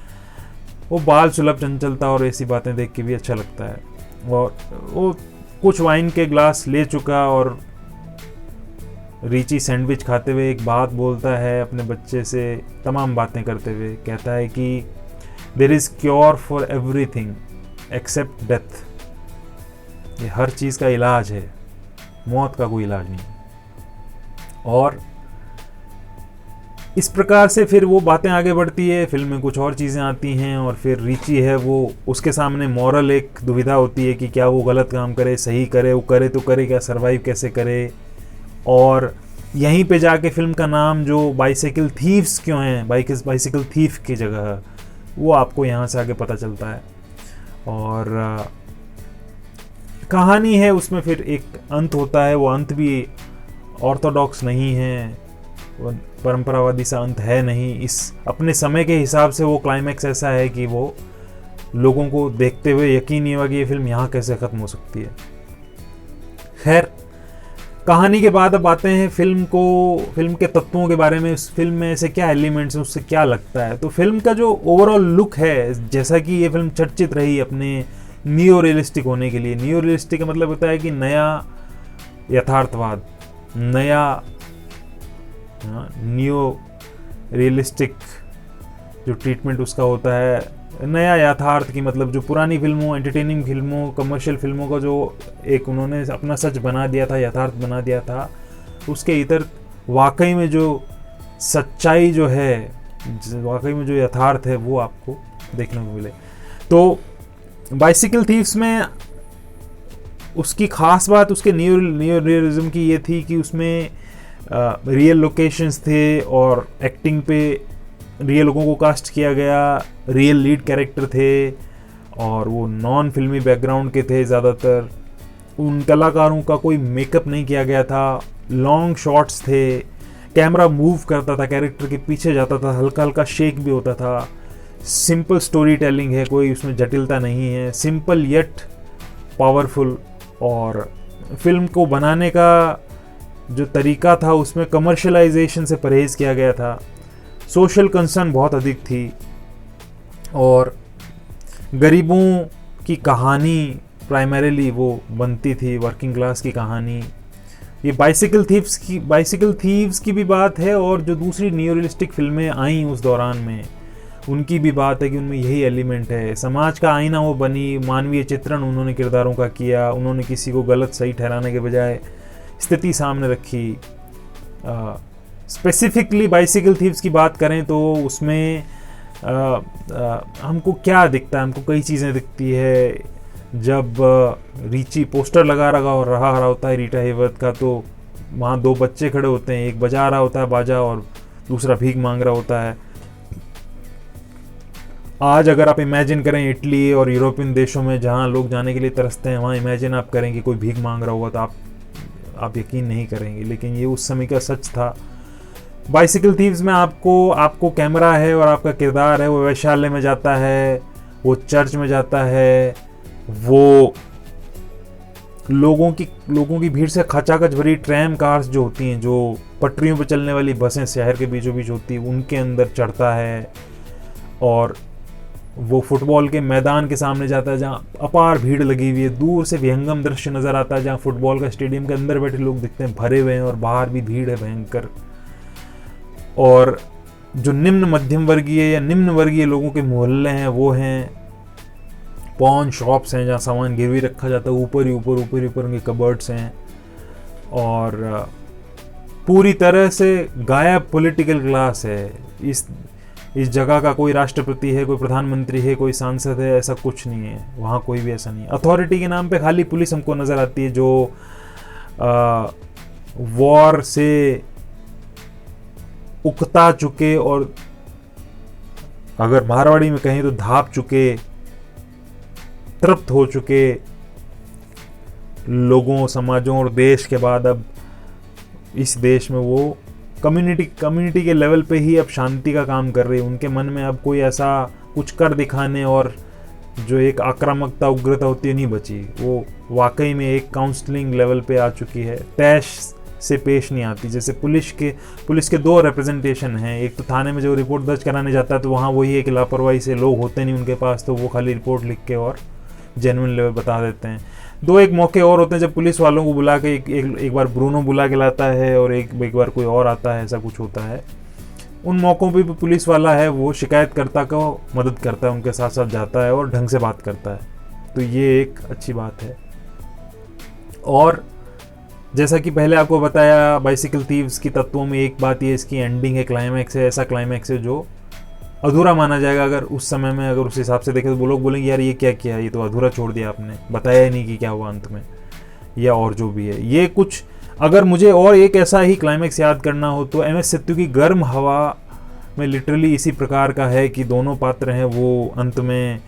Speaker 1: वो बाल सुलभ चंचलता और ऐसी बातें देख के भी अच्छा लगता है। और वो कुछ वाइन के ग्लास ले चुका, और रिची सैंडविच खाते हुए एक बात बोलता है अपने बच्चे से, तमाम बातें करते हुए कहता है कि there is cure for everything except death. ये हर चीज़ का इलाज है, मौत का कोई इलाज नहीं। और इस प्रकार से फिर वो बातें आगे बढ़ती है, फिल्म में कुछ और चीज़ें आती हैं, और फिर रिची है, वो उसके सामने मॉरल एक दुविधा होती है कि क्या वो गलत काम करे, सही करे, वो करे तो करे क्या, सरवाइव कैसे करे। और यहीं पे जाके फिल्म का नाम जो बाइसाइकिल थीव्स क्यों है, बाइसाइकिल थीफ की जगह है, वो आपको यहाँ से आगे पता चलता है। और कहानी है उसमें फिर एक अंत होता है, वो अंत भी ऑर्थोडॉक्स नहीं है, वो परंपरावादी सा अंत है नहीं। इस अपने समय के हिसाब से वो क्लाइमैक्स ऐसा है कि वो लोगों को देखते हुए यकीन नहीं हुआ कि ये फिल्म यहाँ कैसे ख़त्म हो सकती है। खैर, कहानी के बाद अब आते हैं फिल्म के तत्वों के बारे में। इस फिल्म में ऐसे क्या एलिमेंट्स हैं, उससे क्या लगता है। तो फिल्म का जो ओवरऑल लुक है, जैसा कि ये फिल्म चर्चित रही अपने नियो रियलिस्टिक होने के लिए। नियो रियलिस्टिक का मतलब होता है कि नया यथार्थवाद, नया नियो रियलिस्टिक जो ट्रीटमेंट उसका होता है, नया यथार्थ की मतलब जो पुरानी फिल्मों, एंटरटेनिंग फिल्मों, कमर्शियल फिल्मों का जो एक उन्होंने अपना सच बना दिया था, यथार्थ बना दिया था, उसके इतर वाकई में जो सच्चाई जो है वाकई में जो यथार्थ है वो आपको देखने को मिले। तो बाइसिकल थीव्स में उसकी ख़ास बात उसके न्यू रियलिज्म की ये थी कि उसमें रियल लोकेशंस थे और एक्टिंग पे रियल लोगों को कास्ट किया गया, रियल लीड कैरेक्टर थे और वो नॉन फिल्मी बैकग्राउंड के थे ज़्यादातर। उन कलाकारों का कोई मेकअप नहीं किया गया था, लॉन्ग शॉट्स थे, कैमरा मूव करता था, कैरेक्टर के पीछे जाता था, हल्का हल्का शेक भी होता था। सिंपल स्टोरी टेलिंग है, कोई उसमें जटिलता नहीं है, सिंपल येट पावरफुल। और फिल्म को बनाने का जो तरीका था उसमें कमर्शलाइजेशन से परहेज़ किया गया था, सोशल कंसर्न बहुत अधिक थी और गरीबों की कहानी प्राइमरीली वो बनती थी, वर्किंग क्लास की कहानी। ये बाइसिकल थीव्स की भी बात है और जो दूसरी न्यू रियलिस्टिक फिल्में आईं उस दौरान में उनकी भी बात है कि उनमें यही एलिमेंट है। समाज का आईना वो बनी, मानवीय चित्रण उन्होंने किरदारों का किया, उन्होंने किसी को गलत सही ठहराने के बजाय स्थिति सामने रखी। स्पेसिफिकली बाइसिकल थीव्स की बात करें तो उसमें हमको क्या दिखता है, हमको कई चीज़ें दिखती है। जब रीची पोस्टर लगा रहा होता है रीटा हेवर्थ का, तो वहाँ दो बच्चे खड़े होते हैं, एक बजा रहा होता है बाजा और दूसरा भीख मांग रहा होता है। आज अगर आप इमेजिन करें इटली और यूरोपियन देशों में जहाँ लोग जाने के लिए तरसते हैं, वहाँ इमेजिन आप करें कि कोई भीख मांग रहा होगा तो आप यकीन नहीं करेंगे, लेकिन ये उस समय का सच था। बाइसिकल थीव्स में आपको कैमरा है और आपका किरदार है वो वैश्यालय में जाता है, वो चर्च में जाता है, वो लोगों की भीड़ से खचाखच भरी ट्रैम कार्स जो होती हैं, जो पटरियों पर चलने वाली बसें शहर के बीचों बीच होती हैं, उनके अंदर चढ़ता है और वो फुटबॉल के मैदान के सामने जाता है जहाँ अपार भीड़ लगी हुई है। दूर से विहंगम दृश्य नज़र आता है जहाँ फुटबॉल का स्टेडियम के अंदर बैठे लोग दिखते हैं भरे हुए हैं और बाहर भी भीड़ है भयंकर। और जो निम्न मध्यम वर्गीय या निम्न वर्गीय लोगों के मोहल्ले हैं वो हैं पॉन शॉप्स हैं जहाँ सामान गिरवी रखा जाता है, ऊपर ही ऊपर उनके कबर्ड्स हैं और पूरी तरह से गायब पॉलिटिकल क्लास है। इस जगह का कोई राष्ट्रपति है, कोई प्रधानमंत्री है, कोई सांसद है, ऐसा कुछ नहीं है वहाँ, कोई भी ऐसा नहीं। अथॉरिटी के नाम पे खाली पुलिस हमको नज़र आती है जो वॉर से उकता चुके और अगर मारवाड़ी में कहें तो धाप चुके, तृप्त हो चुके लोगों, समाजों और देश के बाद अब इस देश में वो कम्युनिटी के लेवल पे ही अब शांति का काम कर रही है। उनके मन में अब कोई ऐसा कुछ कर दिखाने और जो एक आक्रामकता उग्रता होती है नहीं बची। वो वाकई में एक काउंसलिंग लेवल पे आ चुकी है, तैश से पेश नहीं आती। जैसे पुलिस के दो रिप्रेजेंटेशन हैं, एक तो थाने में जो रिपोर्ट दर्ज कराने जाता है तो वहाँ वही है कि लापरवाही से लोग होते नहीं उनके पास, तो वो खाली रिपोर्ट लिख के और जेन्युइन लेवल बता देते हैं। दो एक मौके और होते हैं जब पुलिस वालों को बुला के एक बार ब्रूनो बुला के लाता है और एक बार कोई और आता है, ऐसा कुछ होता है। उन मौक़ों पे भी पुलिस वाला है वो शिकायतकर्ता को मदद करता है, उनके साथ साथ जाता है और ढंग से बात करता है, तो ये एक अच्छी बात है। और जैसा कि पहले आपको बताया बाइसिकल थीव्स की तत्वों में एक बात ये इसकी एंडिंग है, क्लाइमैक्स है, ऐसा क्लाइमैक्स है जो अधूरा माना जाएगा। अगर उस समय में अगर उस हिसाब से देखें तो वो लोग बोलेंगे यार ये क्या किया, ये तो अधूरा छोड़ दिया आपने, बताया ही नहीं कि क्या हुआ अंत में, या और जो भी है ये कुछ। अगर मुझे और एक ऐसा ही क्लाइमैक्स याद करना हो तो एम एस सेतु की गर्म हवा में लिटरली इसी प्रकार का है कि दोनों पात्र हैं वो अंत में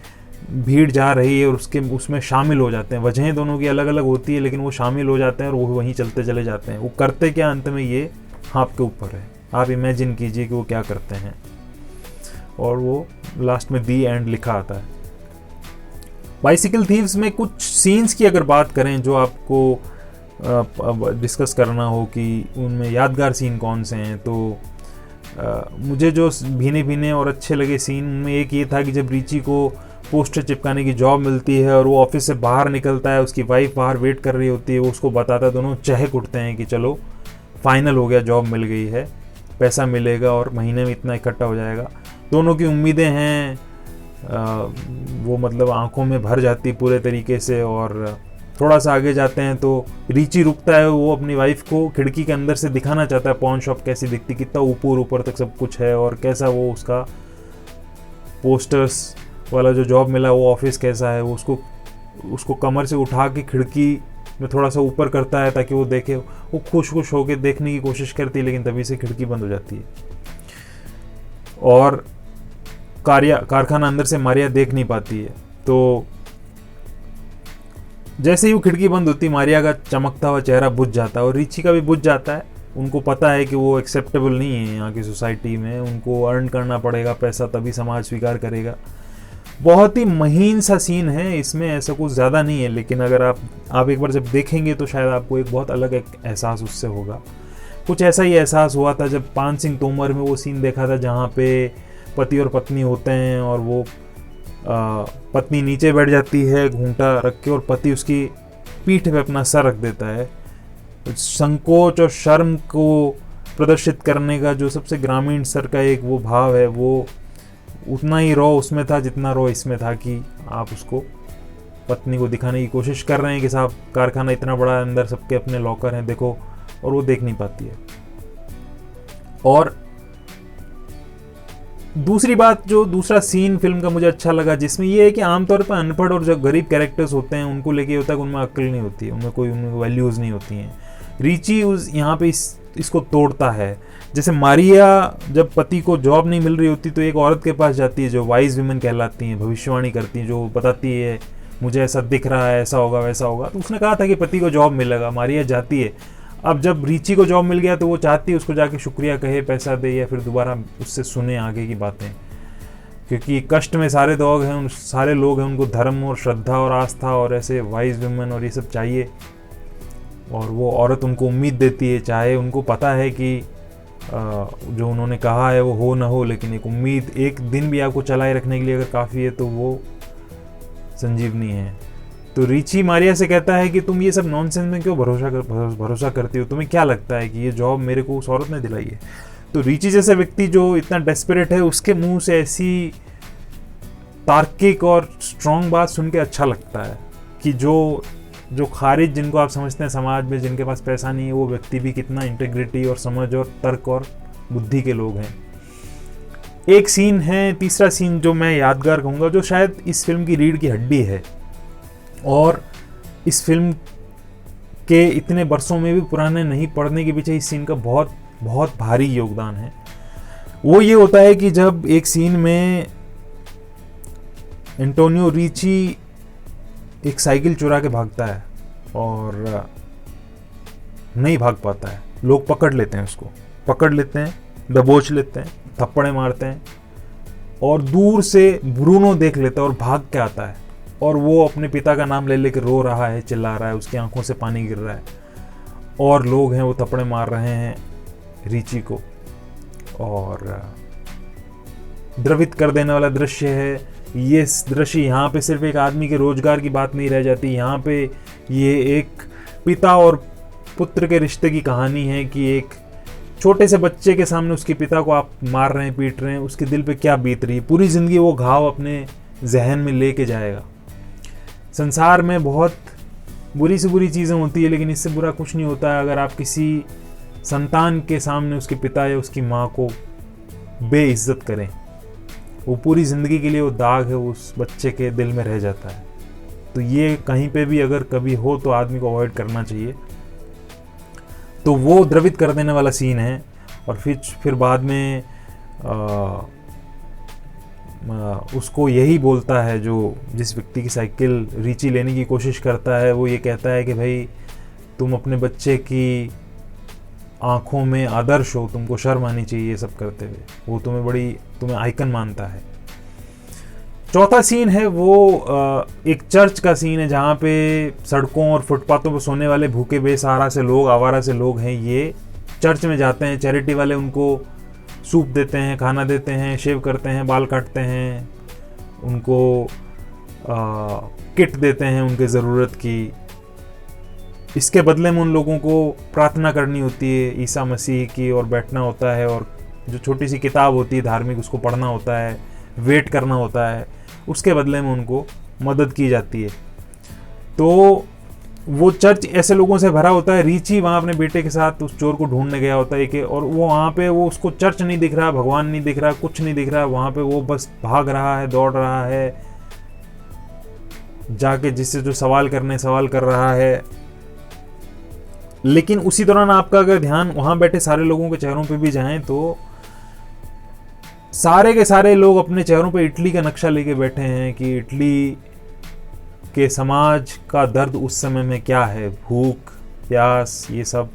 Speaker 1: भीड़ जा रही है और उसमें शामिल हो जाते हैं। वजहें दोनों की अलग अलग होती है लेकिन वो शामिल हो जाते हैं और वो वहीं चलते चले जाते हैं। वो करते क्या अंत में ये आपके ऊपर है, आप इमेजिन कीजिए कि वो क्या करते हैं और वो लास्ट में दी एंड लिखा आता है। बाइसिकल थीव्स में कुछ सीन्स की अगर बात करें जो आपको डिस्कस करना हो कि उनमें यादगार सीन कौन से हैं, तो मुझे जो भीने भीने और अच्छे लगे सीन उनमें एक ये था कि जब रीची को पोस्टर चिपकाने की जॉब मिलती है और वो ऑफिस से बाहर निकलता है, उसकी वाइफ बाहर वेट कर रही होती है, वो उसको बताता है, दोनों चहक उठते हैं कि चलो फाइनल हो गया, जॉब मिल गई है, पैसा मिलेगा और महीने में इतना इकट्ठा हो जाएगा। दोनों की उम्मीदें हैं, वो मतलब आंखों में भर जाती पूरे तरीके से और थोड़ा सा आगे जाते हैं तो रिची रुकता है, वो अपनी वाइफ को खिड़की के अंदर से दिखाना चाहता है पॉन शॉप कैसी दिखती, कितना ऊपर ऊपर तक सब कुछ है और कैसा वो उसका पोस्टर्स वाला जो जॉब मिला वो ऑफिस कैसा है। वो उसको कमर से उठा के खिड़की में थोड़ा सा ऊपर करता है ताकि वो देखे। वो खुश होकर देखने की कोशिश करती है, लेकिन तभी से खिड़की बंद हो जाती है और कारखाना अंदर से मारिया देख नहीं पाती है। तो जैसे ही वो खिड़की बंद होती, मारिया का चमकता हुआ चेहरा बुझ जाता है और रिची का भी बुझ जाता है। उनको पता है कि वो एक्सेप्टेबल नहीं है यहाँ की सोसाइटी में, उनको अर्न करना पड़ेगा पैसा, तभी समाज स्वीकार करेगा। बहुत ही महीन सा सीन है, इसमें ऐसा कुछ ज़्यादा नहीं है, लेकिन अगर आप एक बार जब देखेंगे तो शायद आपको एक बहुत अलग एक एहसास उससे होगा। कुछ ऐसा ही एहसास हुआ था जब पान सिंह तोमर में वो सीन देखा था जहाँ पे पति और पत्नी होते हैं और वो पत्नी नीचे बैठ जाती है घूंटा रख के और पति उसकी पीठ पे अपना सर रख देता है। संकोच और शर्म को प्रदर्शित करने का जो सबसे ग्रामीण स्तर का एक वो भाव है, वो उतना ही रॉ उसमें था जितना रॉ इसमें था कि आप उसको पत्नी को दिखाने की कोशिश कर रहे हैं कि साहब कारखाना इतना बड़ा है, अंदर सबके अपने लॉकर हैं देखो, और वो देख नहीं पाती है। और दूसरी बात, जो दूसरा सीन फिल्म का मुझे अच्छा लगा जिसमें ये है कि आमतौर पर अनपढ़ और जो गरीब कैरेक्टर्स होते हैं उनको लेके होता है कि उनमें अक्ल नहीं होती है, उनमें वैल्यूज़ नहीं होती हैं। रिची यहाँ पे इसको तोड़ता है। जैसे मारिया जब पति को जॉब नहीं मिल रही होती तो एक औरत के पास जाती है जो वाइज विमेन कहलाती हैं, भविष्यवाणी करती हैं, जो बताती है मुझे ऐसा दिख रहा है, ऐसा होगा वैसा होगा। तो उसने कहा था कि पति को जॉब मिलेगा, मारिया जाती है। अब जब रिची को जॉब मिल गया तो वो चाहती है उसको जाके शुक्रिया कहे, पैसा दे या फिर दोबारा उससे सुने आगे की बातें, क्योंकि कष्ट में सारे लोग हैं, सारे लोग हैं, उनको धर्म और श्रद्धा और आस्था और ऐसे वाइज वुमेन और ये सब चाहिए। और वो औरत उनको उम्मीद देती है, चाहे उनको पता है कि जो उन्होंने कहा है वो हो ना हो, लेकिन एक उम्मीद एक दिन भी आपको चलाए रखने के लिए अगर काफ़ी है तो वो संजीवनी है। तो रिची मारिया से कहता है कि तुम ये सब नॉनसेंस में क्यों भरोसा करती हो, तुम्हें क्या लगता है कि ये जॉब मेरे को उस औरत ने दिलाई है। तो रिची जैसे व्यक्ति जो इतना डेस्परेट है, उसके मुंह से ऐसी तार्किक और स्ट्रॉन्ग बात सुन के अच्छा लगता है कि जो खारिज जिनको आप समझते हैं समाज में, जिनके पास पैसा नहीं है, वो व्यक्ति भी कितना इंटेग्रिटी और समझ और तर्क और बुद्धि के लोग हैं। एक सीन है, तीसरा सीन जो मैं यादगार कहूँगा, जो शायद इस फिल्म की रीढ़ की हड्डी है और इस फिल्म के इतने बरसों में भी पुराने नहीं पड़ने के पीछे इस सीन का बहुत बहुत भारी योगदान है। वो ये होता है कि जब एक सीन में एंटोनियो रिची एक साइकिल चुरा के भागता है और नहीं भाग पाता है, लोग पकड़ लेते हैं, दबोच लेते हैं, थप्पड़े मारते हैं और दूर से ब्रूनो देख लेता है और भाग के आता है और वो अपने पिता का नाम ले लेकर रो रहा है, चिल्ला रहा है, उसकी आंखों से पानी गिर रहा है और लोग हैं वो थप्पड़े मार रहे हैं रिची को और द्रवित कर देने वाला दृश्य है। ये दृश्य यहाँ पे सिर्फ एक आदमी के रोजगार की बात नहीं रह जाती, यहाँ पे ये एक पिता और पुत्र के रिश्ते की कहानी है कि एक छोटे से बच्चे के सामने उसके पिता को आप मार रहे हैं, पीट रहे हैं, उसके दिल पे क्या बीत रही है। पूरी ज़िंदगी वो घाव अपने जहन में लेके जाएगा। संसार में बहुत बुरी से बुरी चीज़ें होती है, लेकिन इससे बुरा कुछ नहीं होता है अगर आप किसी संतान के सामने उसके पिता या उसकी माँ को बेइज्जत करें। वो पूरी ज़िंदगी के लिए वो दाग है उस बच्चे के दिल में रह जाता है। तो ये कहीं पे भी अगर कभी हो तो आदमी को अवॉइड करना चाहिए। तो वो द्रवित कर देने वाला सीन है और फिर बाद में उसको यही बोलता है, जो जिस व्यक्ति की साइकिल रिची लेने की कोशिश करता है, वो ये कहता है कि भाई तुम अपने बच्चे की आँखों में आदर्श हो, तुमको शर्म आनी चाहिए ये सब करते हुए, वो तुम्हें आइकन मानता है। चौथा सीन है वो एक चर्च का सीन है जहाँ पे सड़कों और फुटपाथों पर सोने वाले भूखे बेसहारा से लोग, आवारा से लोग हैं, ये चर्च में जाते हैं। चैरिटी वाले उनको सूप देते हैं, खाना देते हैं, शेव करते हैं, बाल काटते हैं, उनको किट देते हैं उनके ज़रूरत की। इसके बदले में उन लोगों को प्रार्थना करनी होती है ईसा मसीह की और बैठना होता है और जो छोटी सी किताब होती है धार्मिक उसको पढ़ना होता है, वेट करना होता है, उसके बदले में उनको मदद की जाती है। तो वो चर्च ऐसे लोगों से भरा होता है। रिची वहाँ अपने बेटे के साथ उस चोर को ढूंढने गया होता है कि, और वो वहाँ पे वो उसको चर्च नहीं दिख रहा, भगवान नहीं दिख रहा, कुछ नहीं दिख रहा, वहाँ पे वो बस भाग रहा है, दौड़ रहा है, जाके जिससे जो सवाल कर रहा है। लेकिन उसी दौरान आपका अगर ध्यान वहाँ बैठे सारे लोगों के चेहरों पे भी जाए तो सारे के सारे लोग अपने चेहरों पे इटली का नक्शा लेके बैठे हैं कि इटली के समाज का दर्द उस समय में क्या है, भूख, प्यास, ये सब,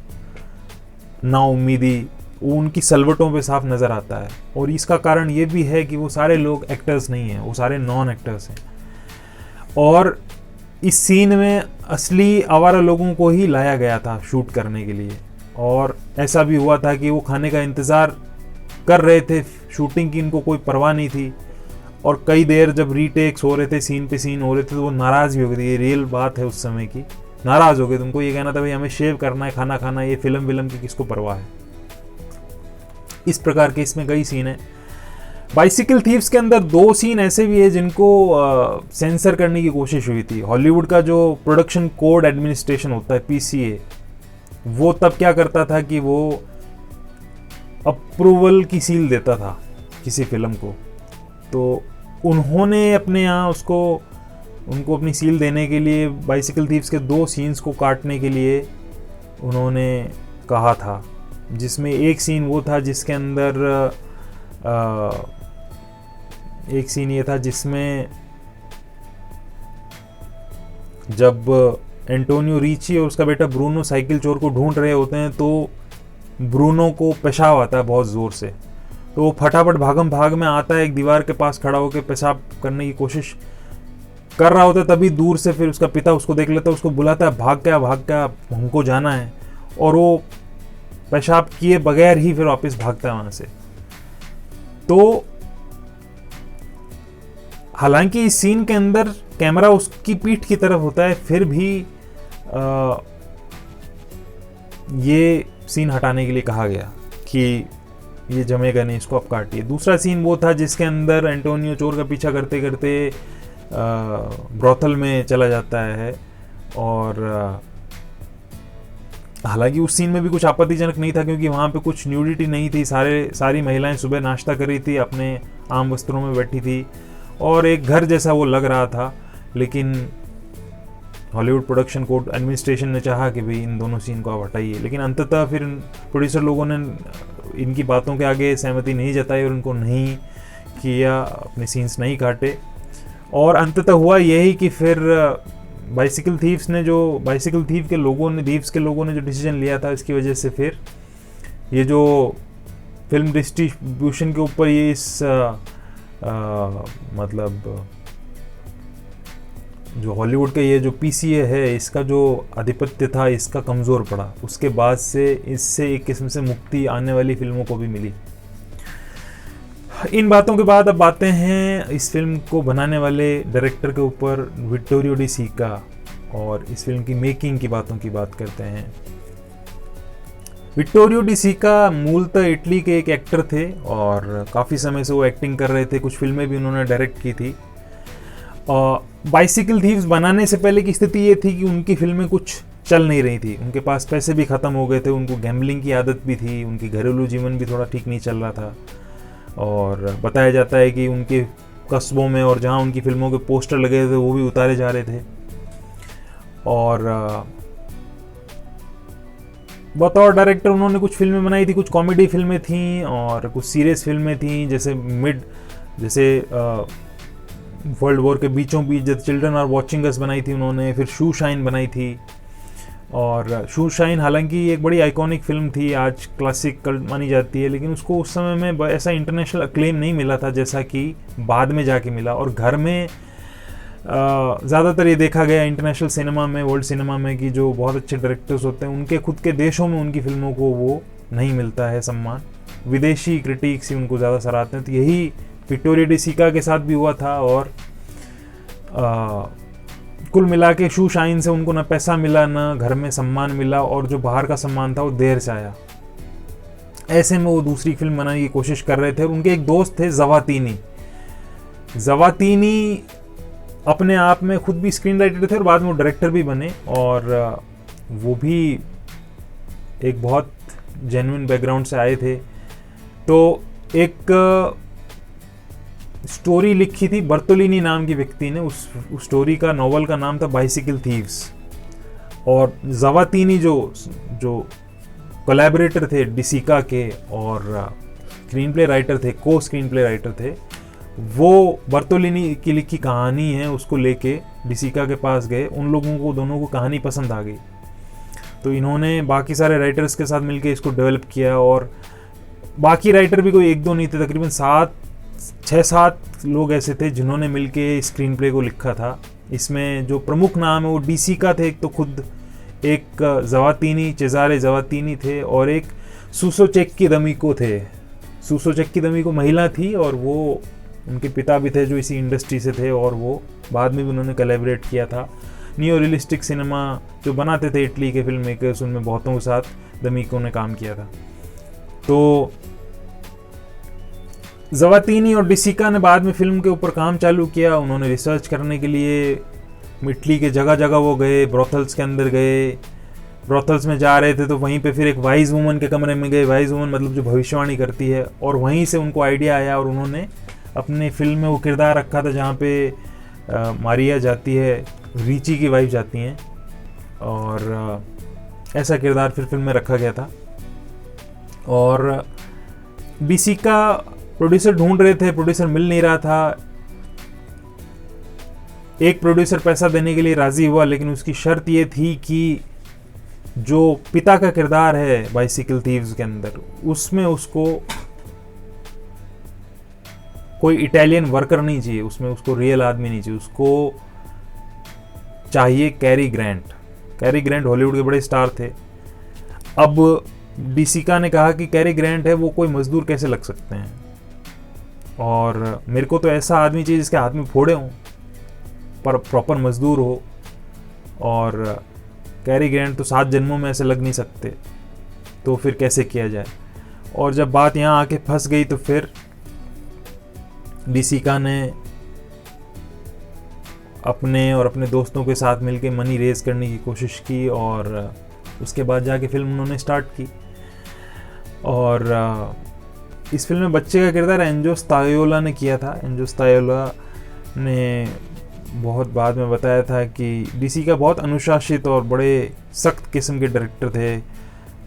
Speaker 1: नाउम्मीदी, वो उनकी सलवटों पे साफ नज़र आता है। और इसका कारण ये भी है कि वो सारे लोग एक्टर्स नहीं हैं, वो सारे नॉन एक्टर्स हैं। और इस सीन में असली आवारा लोगों को ही लाया गया था शूट करने के लिए, और ऐसा भी हुआ था कि वो खाने का इंतज़ार कर रहे थे, शूटिंग की इनको कोई परवाह नहीं थी। और कई देर जब रीटेक्स हो रहे थे, सीन पे सीन हो रहे थे, तो वो नाराज़ भी हो गए थे। ये रियल बात है उस समय की, नाराज़ हो गए। तुमको ये कहना था भाई हमें शेव करना है, खाना खाना है, ये फिल्म विल्म की किसको परवाह है। इस प्रकार के इसमें कई सीन है। बाइसिकल थीव्स के अंदर 2 सीन ऐसे भी है जिनको सेंसर करने की कोशिश हुई थी। हॉलीवुड का जो प्रोडक्शन कोड एडमिनिस्ट्रेशन होता है, PCA, वो तब क्या करता था कि वो अप्रूवल की सील देता था किसी फिल्म को। तो उन्होंने अपने यहाँ उनको अपनी सील देने के लिए बाइसिकल थीव्स के 2 सीन्स को काटने के लिए उन्होंने कहा था, जिसमें एक सीन वो था जिसके अंदर एक सीन ये था जिसमें जब एंटोनियो रिची और उसका बेटा ब्रूनो साइकिल चोर को ढूंढ रहे होते हैं तो ब्रूनो को पेशाब आता है बहुत ज़ोर से। तो वो फटाफट भागम भाग में आता है, एक दीवार के पास खड़ा होकर पेशाब करने की कोशिश कर रहा होता है। तभी दूर से फिर उसका पिता उसको देख लेता है, उसको बुलाता है, भाग क्या, हमको जाना है। और वो पेशाब किए बगैर ही फिर वापस भागता है वहाँ से। तो हालांकि इस सीन के अंदर कैमरा उसकी पीठ की तरफ होता है, फिर भी ये सीन हटाने के लिए कहा गया कि ये जमेगा नहीं, इसको आप काटिए। दूसरा सीन वो था जिसके अंदर एंटोनियो चोर का पीछा करते करते ब्रोथल में चला जाता है। और हालांकि उस सीन में भी कुछ आपत्तिजनक नहीं था क्योंकि वहाँ पे कुछ न्यूडिटी नहीं थी। सारी महिलाएं सुबह नाश्ता कर रही थी, अपने आम वस्त्रों में बैठी थी और एक घर जैसा वो लग रहा था। लेकिन हॉलीवुड प्रोडक्शन कोड एडमिनिस्ट्रेशन ने चाहा कि भाई इन दोनों सीन को आप हटाइए, लेकिन अंततः फिर प्रोड्यूसर लोगों ने इनकी बातों के आगे सहमति नहीं जताई और उनको नहीं किया, अपने सीन्स नहीं काटे। और अंततः हुआ यही कि फिर बाइसिकल थीव के लोगों ने जो डिसीजन लिया था, इसकी वजह से फिर ये जो फिल्म डिस्ट्रीब्यूशन के ऊपर ये इस मतलब जो हॉलीवुड का ये जो PCA है, इसका जो आधिपत्य था इसका कमज़ोर पड़ा। उसके बाद से इससे एक किस्म से मुक्ति आने वाली फिल्मों को भी मिली। इन बातों के बाद अब आते हैं इस फिल्म को बनाने वाले डायरेक्टर के ऊपर, विट्टोरियो डी सिका, और इस फिल्म की मेकिंग की बातों की बात करते हैं। विट्टोरियो डी सिका मूलतः इटली के एक एक्टर थे और काफ़ी समय से वो एक्टिंग कर रहे थे, कुछ फिल्में भी उन्होंने डायरेक्ट की थी। बाइसिकल थीव्स बनाने से पहले की स्थिति ये थी कि उनकी फिल्में कुछ चल नहीं रही थी, उनके पास पैसे भी ख़त्म हो गए थे, उनको गैम्बलिंग की आदत भी थी, उनकी घरेलू जीवन भी थोड़ा ठीक नहीं चल रहा था। और बताया जाता है कि उनके कस्बों में और जहाँ उनकी फिल्मों के पोस्टर लगे थे वो भी उतारे जा रहे थे। और बतौर डायरेक्टर उन्होंने कुछ फिल्में बनाई थी, कुछ कॉमेडी फिल्में थीं और कुछ सीरियस फिल्में थीं, जैसे वर्ल्ड वॉर के बीचों बीच the children are watching us बनाई थी उन्होंने, फिर शू शाइन बनाई थी। और शू शाइन हालांकि एक बड़ी आइकॉनिक फिल्म थी, आज क्लासिक कल्ट मानी जाती है, लेकिन उसको उस समय में ऐसा इंटरनेशनल अक्लेम नहीं मिला था जैसा कि बाद में जाके मिला। और घर में ज़्यादातर ये देखा गया इंटरनेशनल सिनेमा में, वर्ल्ड सिनेमा में, कि जो बहुत अच्छे डायरेक्टर्स होते हैं उनके खुद के देशों में उनकी फिल्मों को वो नहीं मिलता है सम्मान, विदेशी क्रिटिक्स ही उनको ज़्यादा सराहते हैं। तो यही विक्टोरिया डी सिका के साथ भी हुआ था। और कुल मिला के शू शाइन से उनको ना पैसा मिला, ना घर में सम्मान मिला, और जो बाहर का सम्मान था वो देर से आया। ऐसे में वो दूसरी फिल्म बनाने की कोशिश कर रहे थे। उनके एक दोस्त थे जवातीनी अपने आप में खुद भी स्क्रीन राइटर थे और बाद में वो डायरेक्टर भी बने, और वो भी एक बहुत जेन्युइन बैकग्राउंड से आए थे। तो एक स्टोरी लिखी थी बर्तोलिनी नाम की व्यक्ति ने, उस स्टोरी का, नॉवल का नाम था बाइसिकल थीव्स। और ज़वातीनी जो कोलैबोरेटर थे डिसिका के और स्क्रीन प्ले राइटर थे, को स्क्रीन प्ले राइटर थे, वो बर्तोलिनी की लिखी कहानी है उसको लेके डिसिका के पास गए। उन लोगों को, दोनों को कहानी पसंद आ गई, तो इन्होंने बाकी सारे राइटर्स के साथ मिलके इसको डेवलप किया। और बाकी राइटर भी कोई एक दो नहीं थे, तकरीबन 6-7 लोग ऐसे थे जिन्होंने मिलके स्क्रीन प्ले को लिखा था। इसमें जो प्रमुख नाम है वो डिसिका थे, एक तो खुद एक ज़वातीनी, चेज़ारे ज़वातीनी थे, और एक सुसो चेक्की दमिको थे। सुसो चेक्की दमिको महिला थी और वो, उनके पिता भी थे जो इसी इंडस्ट्री से थे, और वो बाद में भी उन्होंने कोलैबोरेट किया था। नियो रियलिस्टिक सिनेमा जो बनाते थे इटली के फिल्म मेकर्स, उनमें बहुतों के साथ दमिको ने काम किया था। तो ज़वातीनी और डिसिका ने बाद में फिल्म के ऊपर काम चालू किया। उन्होंने रिसर्च करने के लिए इटली के जगह जगह वो गए, ब्रोथल्स के अंदर गए। ब्रोथल्स में जा रहे थे तो वहीं पे फिर एक वाइज वुमन के कमरे में गए। वाइज वुमन मतलब जो भविष्यवाणी करती है, और वहीं से उनको आइडिया आया और उन्होंने अपने फिल्म में वो किरदार रखा था जहाँ पे मारिया जाती है, रीची की वाइफ जाती हैं, और ऐसा किरदार फिर फिल्म में रखा गया था। और डिसिका प्रोड्यूसर ढूंढ रहे थे, प्रोड्यूसर मिल नहीं रहा था। एक प्रोड्यूसर पैसा देने के लिए राजी हुआ, लेकिन उसकी शर्त ये थी कि जो पिता का किरदार है बाइसिकल थीव्स के अंदर, उसमें उसको कोई इटालियन वर्कर नहीं चाहिए, उसमें उसको रियल आदमी नहीं चाहिए, उसको चाहिए carry grant. Carry grant Hollywood के बड़े स्टार थे। अब डिसिका ने कहा कि कैरी ग्रांट है, वो कोई मजदूर कैसे लग सकते हैं, और मेरे को तो ऐसा आदमी चाहिए जिसके हाथ में फोड़े हों पर प्रॉपर मजदूर हो, और कैरी ग्रांट तो 7 जन्मों में ऐसे लग नहीं सकते, तो फिर कैसे किया जाए। और जब बात यहाँ आके फंस गई तो फिर डिसिका ने अपने और अपने दोस्तों के साथ मिलके मनी रेज करने की कोशिश की, और उसके बाद जाके फिल्म उन्होंने स्टार्ट की। और इस फिल्म में बच्चे का किरदार एंजो स्तायोला ने किया था। एंजो स्तायोला ने बहुत बाद में बताया था कि डिसिका बहुत अनुशासित और बड़े सख्त किस्म के डायरेक्टर थे,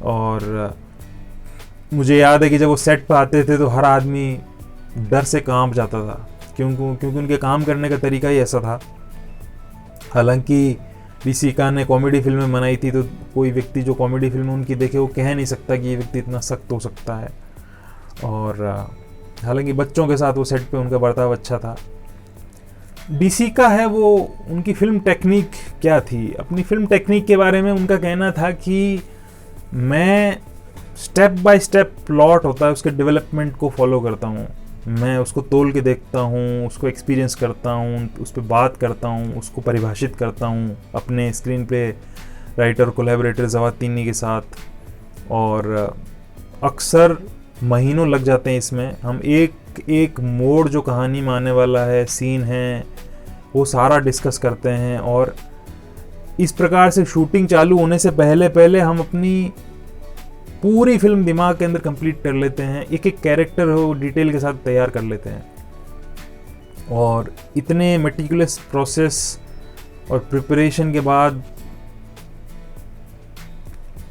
Speaker 1: और मुझे याद है कि जब वो सेट पर आते थे तो हर आदमी डर से कांप जाता था, क्योंकि उनके काम करने का तरीका ही ऐसा था। हालांकि डिसिका ने कॉमेडी फिल्में बनाई थी, तो कोई व्यक्ति जो कॉमेडी फिल्म उनकी देखे वो कह नहीं सकता कि ये व्यक्ति इतना सख्त हो सकता है। और हालांकि बच्चों के साथ वो सेट पे उनका बर्ताव अच्छा था। डिसिका है वो, उनकी फिल्म टेक्निक क्या थी, अपनी फिल्म टेक्निक के बारे में उनका कहना था कि मैं स्टेप बाय स्टेप प्लॉट होता है उसके डेवलपमेंट को फॉलो करता हूँ, मैं उसको तोल के देखता हूँ, उसको एक्सपीरियंस करता हूँ, उस पर बात करता हूँ, उसको परिभाषित करता हूँ अपने स्क्रीन प्ले राइटर कोलैबोरेटर ज़वातीनी के साथ। और अक्सर महीनों लग जाते हैं इसमें। हम एक मोड़ जो कहानी में आने वाला है, सीन है, वो सारा डिस्कस करते हैं। और इस प्रकार से शूटिंग चालू होने से पहले हम अपनी पूरी फिल्म दिमाग के अंदर कंप्लीट कर लेते हैं, एक एक कैरेक्टर हो डिटेल के साथ तैयार कर लेते हैं। और इतने मेटिकुलस प्रोसेस और प्रिपरेशन के बाद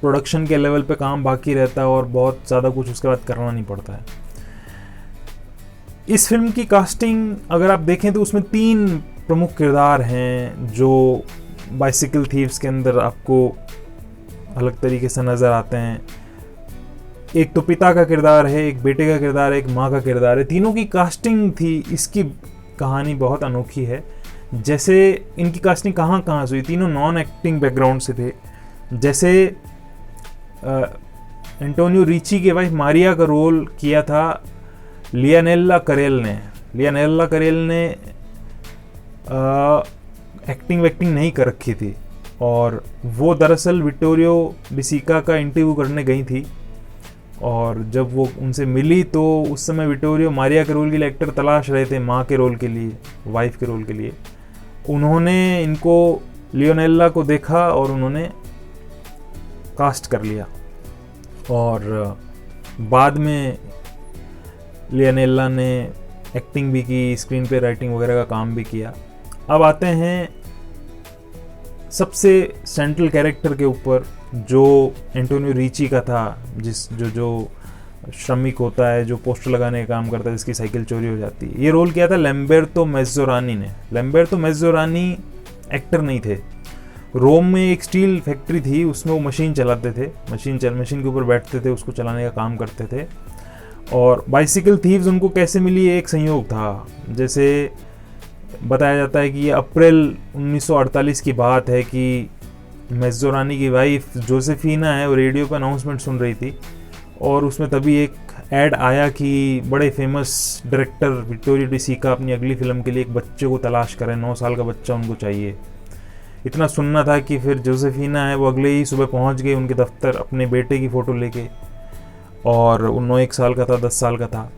Speaker 1: प्रोडक्शन के लेवल पे काम बाकी रहता है, और बहुत ज़्यादा कुछ उसके बाद करना नहीं पड़ता है। इस फिल्म की कास्टिंग अगर आप देखें तो उसमें 3 प्रमुख किरदार हैं जो बाइसिकल थीव्स के अंदर आपको अलग तरीके से नज़र आते हैं। एक तो पिता का किरदार है, एक बेटे का किरदार है, एक माँ का किरदार है। तीनों की कास्टिंग थी, इसकी कहानी बहुत अनोखी है। जैसे इनकी कास्टिंग कहाँ से हुई, तीनों नॉन एक्टिंग बैकग्राउंड से थे। जैसे एंटोनियो रीची के वाइफ मारिया का रोल किया था लियानेल्ला करेल ने। लियानेल्ला करेल ने एक्टिंग वैक्टिंग नहीं कर रखी थी, और वो दरअसल विटोरियो डिसिका का इंटरव्यू करने गई थी, और जब वो उनसे मिली तो उस समय विटोरियो मारिया के रोल के लिए एक्टर तलाश रहे थे, माँ के रोल के लिए, वाइफ के रोल के लिए। उन्होंने इनको लियोनेल्ला को देखा और उन्होंने कास्ट कर लिया, और बाद में लियोनेल्ला ने एक्टिंग भी की, स्क्रीन पे राइटिंग वगैरह का काम भी किया। अब आते हैं सबसे सेंट्रल कैरेक्टर के ऊपर, जो एंटोनियो रिची का था, जो श्रमिक होता है, जो पोस्टर लगाने का काम करता है, जिसकी साइकिल चोरी हो जाती है। ये रोल किया था लैम्बेर्तो मैज़ोरानी ने। लैम्बेर्तो मैज़ोरानी एक्टर नहीं थे। रोम में एक स्टील फैक्ट्री थी, उसमें वो मशीन चलाते थे, मशीन के ऊपर बैठते थे, उसको चलाने का काम करते थे। और बाइसिकल थीव्स उनको कैसे मिली, एक संयोग था। जैसे बताया जाता है कि ये अप्रैल 1948 की बात है कि मैज़ोरानी की वाइफ जोसेफिना है, वो रेडियो पर अनाउंसमेंट सुन रही थी, और उसमें तभी एक ऐड आया कि बड़े फेमस डायरेक्टर विक्टोरियो डी सिका अपनी अगली फिल्म के लिए एक बच्चे को तलाश करें, 9 साल का बच्चा उनको चाहिए। इतना सुनना था कि फिर जोसेफिना है वो अगले ही सुबह पहुंच गई उनके दफ्तर अपने बेटे की फ़ोटो लेके, और वो 9 साल का था, 10 साल का था।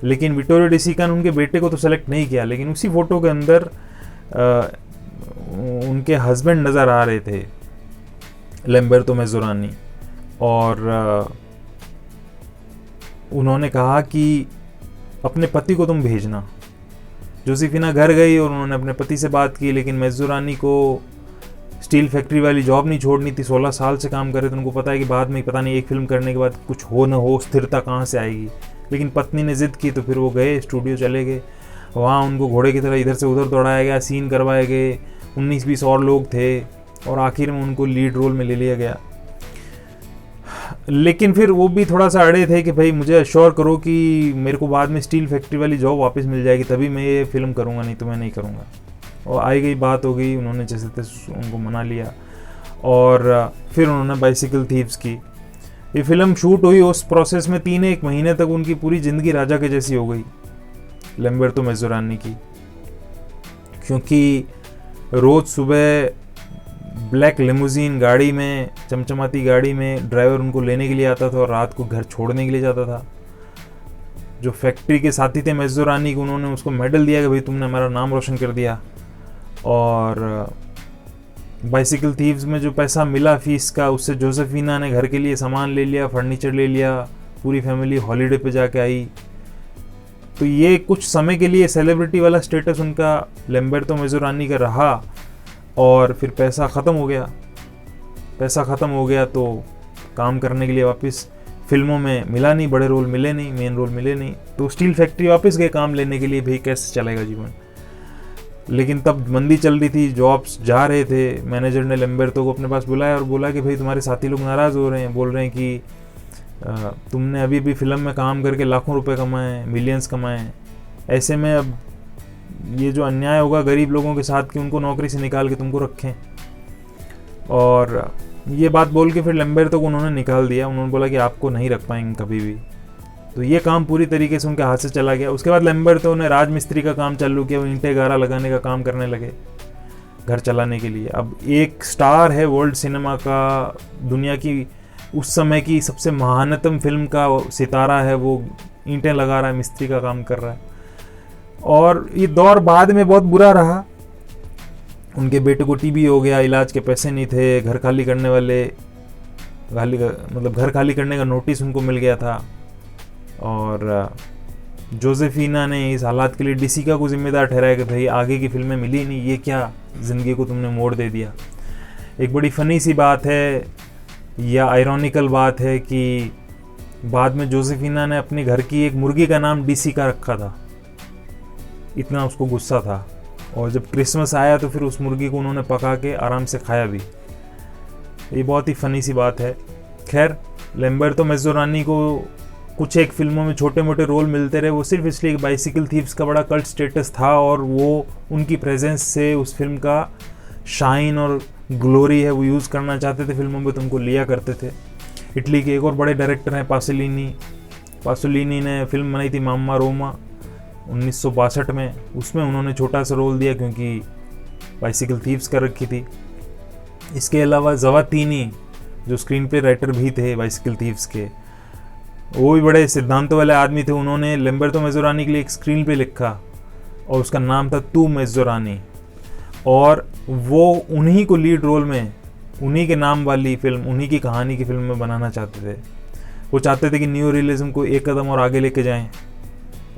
Speaker 1: लेकिन विक्टोरियो डी सिका ने उनके बेटे को तो सेलेक्ट नहीं किया, लेकिन उसी फ़ोटो के अंदर उनके हस्बैंड नज़र आ रहे थे, लैम्बेर्तो मैज़ोरानी। और उन्होंने कहा कि अपने पति को तुम भेजना। जोसेफिना घर गई और उन्होंने अपने पति से बात की, लेकिन मैज़ोरानी को स्टील फैक्ट्री वाली जॉब नहीं छोड़नी थी। 16 साल से काम कर रहे थे, उनको पता है कि बाद में पता नहीं एक फिल्म करने के बाद कुछ हो न हो, स्थिरता कहाँ से आएगी। लेकिन पत्नी ने ज़िद की, तो फिर वो गए, स्टूडियो चले गए। वहाँ उनको घोड़े की तरह इधर से उधर दौड़ाया गया, सीन करवाए गए, 19-20 और लोग थे, और आखिर में उनको लीड रोल में ले लिया गया। लेकिन फिर वो भी थोड़ा सा अड़े थे कि भाई मुझे अश्योर करो कि मेरे को बाद में स्टील फैक्ट्री वाली जॉब वापस मिल जाएगी, तभी मैं ये फिल्म करूँगा, नहीं तो मैं नहीं करूँगा। और आई गई बात हो गई, उन्होंने जैसे तैसे उनको मना लिया, और फिर उन्होंने बाइसिकल थीव्स की। ये फिल्म शूट हुई, उस प्रोसेस में 3-1 महीने तक उनकी पूरी ज़िंदगी राजा के जैसी हो गई लैम्बेर्तो मैज़ोरानी की, क्योंकि रोज़ सुबह ब्लैक लिमोजीन गाड़ी में, चमचमाती गाड़ी में ड्राइवर उनको लेने के लिए आता था और रात को घर छोड़ने के लिए जाता था। जो फैक्ट्री के साथी थे मैज़ोरानी को, उन्होंने उसको मेडल दिया कि भाई तुमने हमारा नाम रोशन कर दिया। और बाइसिकल थीव्स में जो पैसा मिला फीस का, उससे जोसेफिना ने घर के लिए सामान ले लिया, फर्नीचर ले लिया, पूरी फैमिली हॉलीडे पे जाके आई। तो ये कुछ समय के लिए सेलिब्रिटी वाला स्टेटस उनका लैम्बेर्तो मैज़ोरानी का रहा, और फिर पैसा ख़त्म हो गया। पैसा ख़त्म हो गया तो काम करने के लिए वापस फिल्मों में मिला नहीं, बड़े रोल मिले नहीं, मेन रोल मिले नहीं, तो स्टील फैक्ट्री वापस गए काम लेने के लिए, भाई कैसे चलेगा जीवन। लेकिन तब मंदी चल रही थी, जॉब्स जा रहे थे। मैनेजर ने लैम्बेर्तो को अपने पास बुलाया और बोला कि भाई तुम्हारे साथी लोग नाराज़ हो रहे हैं, बोल रहे हैं कि तुमने अभी भी फिल्म में काम करके लाखों रुपए कमाए, मिलियंस कमाए, ऐसे में अब ये जो अन्याय होगा गरीब लोगों के साथ कि उनको नौकरी से निकाल के तुमको रखें। और ये बात बोल के फिर लैम्बेर्तो को उन्होंने निकाल दिया। उन्होंने बोला कि आपको नहीं रख पाएंगे कभी भी। तो ये काम पूरी तरीके से उनके हाथ से चला गया। उसके बाद लैम्बेर्तो ने राजमिस्त्री का काम चालू किया, वो ईंटें गारा लगाने का काम करने लगे घर चलाने के लिए। अब एक स्टार है वर्ल्ड सिनेमा का, दुनिया की उस समय की सबसे महानतम फिल्म का सितारा है, वो ईंटें लगा रहा है, मिस्त्री का काम कर रहा है। और ये दौर बाद में बहुत बुरा रहा। उनके बेटे को टीबी हो गया, इलाज के पैसे नहीं थे, घर खाली करने वाले घर खाली करने का नोटिस उनको मिल गया था। और जोसेफिना ने इस हालात के लिए डी सिका को जिम्मेदार ठहराया कि भाई आगे की फिल्में मिली नहीं, ये क्या ज़िंदगी को तुमने मोड़ दे दिया। एक बड़ी फ़नी सी बात है या आयरॉनिकल बात है कि बाद में जोसेफिना ने अपने घर की एक मुर्गी का नाम डी सिका रखा था, इतना उसको गुस्सा था। और जब क्रिसमस आया तो फिर उस मुर्गी को उन्होंने पका के आराम से खाया भी। ये बहुत ही फ़नी सी बात है। खैर, लैम्बेर्तो मैज़ोरानी को कुछ एक फिल्मों में छोटे मोटे रोल मिलते रहे, वो सिर्फ इसलिए बाइसिकल थीव्स का बड़ा कल्ट स्टेटस था और वो उनकी प्रेजेंस से उस फिल्म का शाइन और ग्लोरी है वो यूज़ करना चाहते थे फिल्मों में, तो उनको लिया करते थे। इटली के एक और बड़े डायरेक्टर हैं पासोलिनी ने फिल्म बनाई थी मामा रोमा 1962 में। उसमें उन्होंने छोटा सा रोल दिया क्योंकि बाइसिकल थीव्स कर रखी थी। इसके अलावा ज़वातीनी जो स्क्रीन प्ले राइटर भी थे बाइसिकल थीव्स के, वो भी बड़े सिद्धांतों वाले आदमी थे। उन्होंने लैम्बेर्तो मैज़ोरानी के लिए एक स्क्रीन प्ले लिखा और उसका नाम था तू मैज़ोरानी। और वो उन्हीं को लीड रोल में, उन्हीं के नाम वाली फिल्म, उन्हीं की कहानी की फिल्म में बनाना चाहते थे। वो चाहते थे कि न्यू रियलिज्म को एक कदम और आगे लेके जाएं,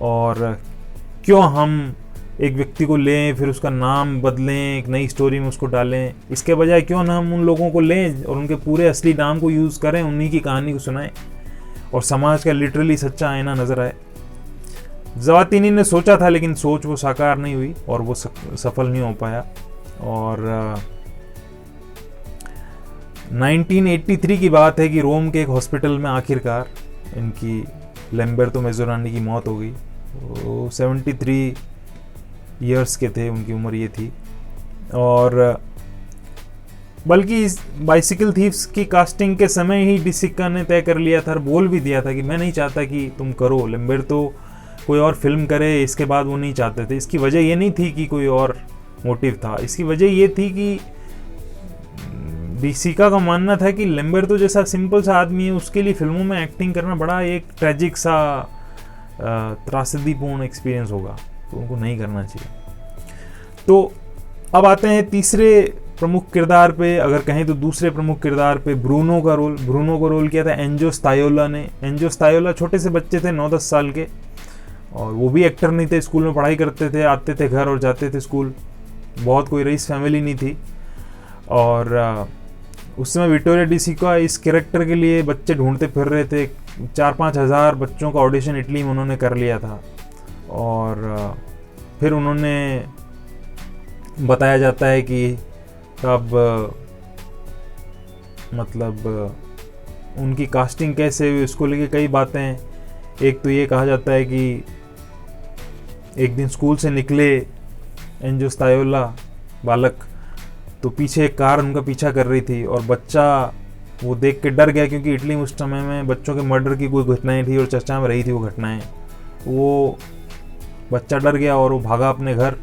Speaker 1: और क्यों हम एक व्यक्ति को लें फिर उसका नाम बदलें, एक नई स्टोरी में उसको डालें, इसके बजाय क्यों ना हम उन लोगों को लें और उनके पूरे असली नाम को यूज़ करें, उन्हीं की कहानी को सुनाएं और समाज का लिटरली सच्चा आईना नज़र आए। ज़वातिनी ने सोचा था, लेकिन सोच वो साकार नहीं हुई और वो सफल नहीं हो पाया। और 1983 की बात है कि रोम के एक हॉस्पिटल में आखिरकार इनकी लैम्बर्टो मेज़ोरानी की मौत हो गई। वो 73 ईयर्स के थे, उनकी उम्र ये थी। और बल्कि इस बाइसिकल थीव्स की कास्टिंग के समय ही डिसिका ने तय कर लिया था और बोल भी दिया था कि मैं नहीं चाहता कि तुम करो, लैम्बर्टो कोई और फिल्म करे। इसके बाद वो नहीं चाहते थे। इसकी वजह ये नहीं थी कि कोई और मोटिव था, इसकी वजह ये थी कि डिसिका का मानना था कि लैम्बर्टो जैसा सिंपल सा आदमी है, उसके लिए फिल्मों में एक्टिंग करना बड़ा एक ट्रेजिक सा त्रासदीपूर्ण एक्सपीरियंस होगा, तो उनको नहीं करना चाहिए। तो अब आते हैं तीसरे प्रमुख किरदार पे, अगर कहें तो दूसरे प्रमुख किरदार पे, ब्रूनो को रोल किया था एंजो स्तायोला ने। एंजो स्तायोला छोटे से बच्चे थे, 9-10 साल के, और वो भी एक्टर नहीं थे, स्कूल में पढ़ाई करते थे, आते थे घर और जाते थे स्कूल, बहुत कोई रईस फैमिली नहीं थी। और उस समय विक्टोरिया डिसिका इस कैरेक्टर के लिए बच्चे ढूंढते फिर रहे थे। 4-5 हज़ार बच्चों का ऑडिशन इटली में उन्होंने कर लिया था। और फिर उन्होंने, बताया जाता है कि तब मतलब उनकी कास्टिंग कैसे हुई उसको लेके कई बातें। एक तो ये कहा जाता है कि एक दिन स्कूल से निकले एंजो स्तायोला बालक, तो पीछे एक कार उनका पीछा कर रही थी और बच्चा वो देख के डर गया, क्योंकि इटली में उस समय में बच्चों के मर्डर की कोई घटनाएं थी और चर्चा में रही थी वो घटनाएं। वो बच्चा डर गया और वो भागा अपने घर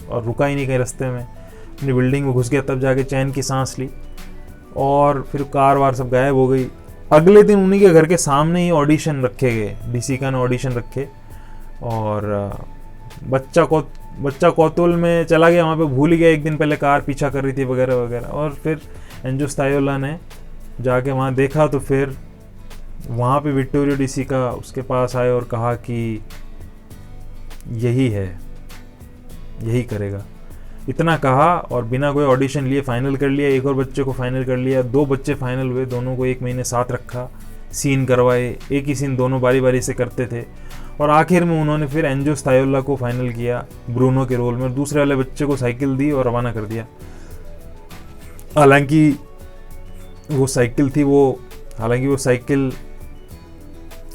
Speaker 1: और रुका ही नहीं कहीं रास्ते में, अपनी बिल्डिंग में घुस गया, तब जाके चैन की सांस ली। और फिर कार वार सब गायब हो गई। अगले दिन उन्हीं के घर के सामने ही ऑडिशन रखे गए, डिसिका ने ऑडिशन रखे, और बच्चा कौतूहल में चला गया वहाँ पे, भूल ही गया एक दिन पहले कार पीछा कर रही थी वगैरह वगैरह। और फिर एंजो स्तायोला ने जाके वहाँ देखा, तो फिर वहाँ पे विक्टोरिया डिसिका उसके पास आए और कहा कि यही है, यही करेगा। इतना कहा और बिना कोई ऑडिशन लिए फाइनल कर लिया। एक और बच्चे को फाइनल कर लिया, 2 बच्चे फाइनल हुए, दोनों को 1 महीने साथ रखा, सीन करवाए, एक ही सीन दोनों बारी बारी से करते थे। और आखिर में उन्होंने फिर एंजो स्तायोला को फाइनल किया ब्रूनो के रोल में, दूसरे वाले बच्चे को साइकिल दी और रवाना कर दिया। हालांकि वो साइकिल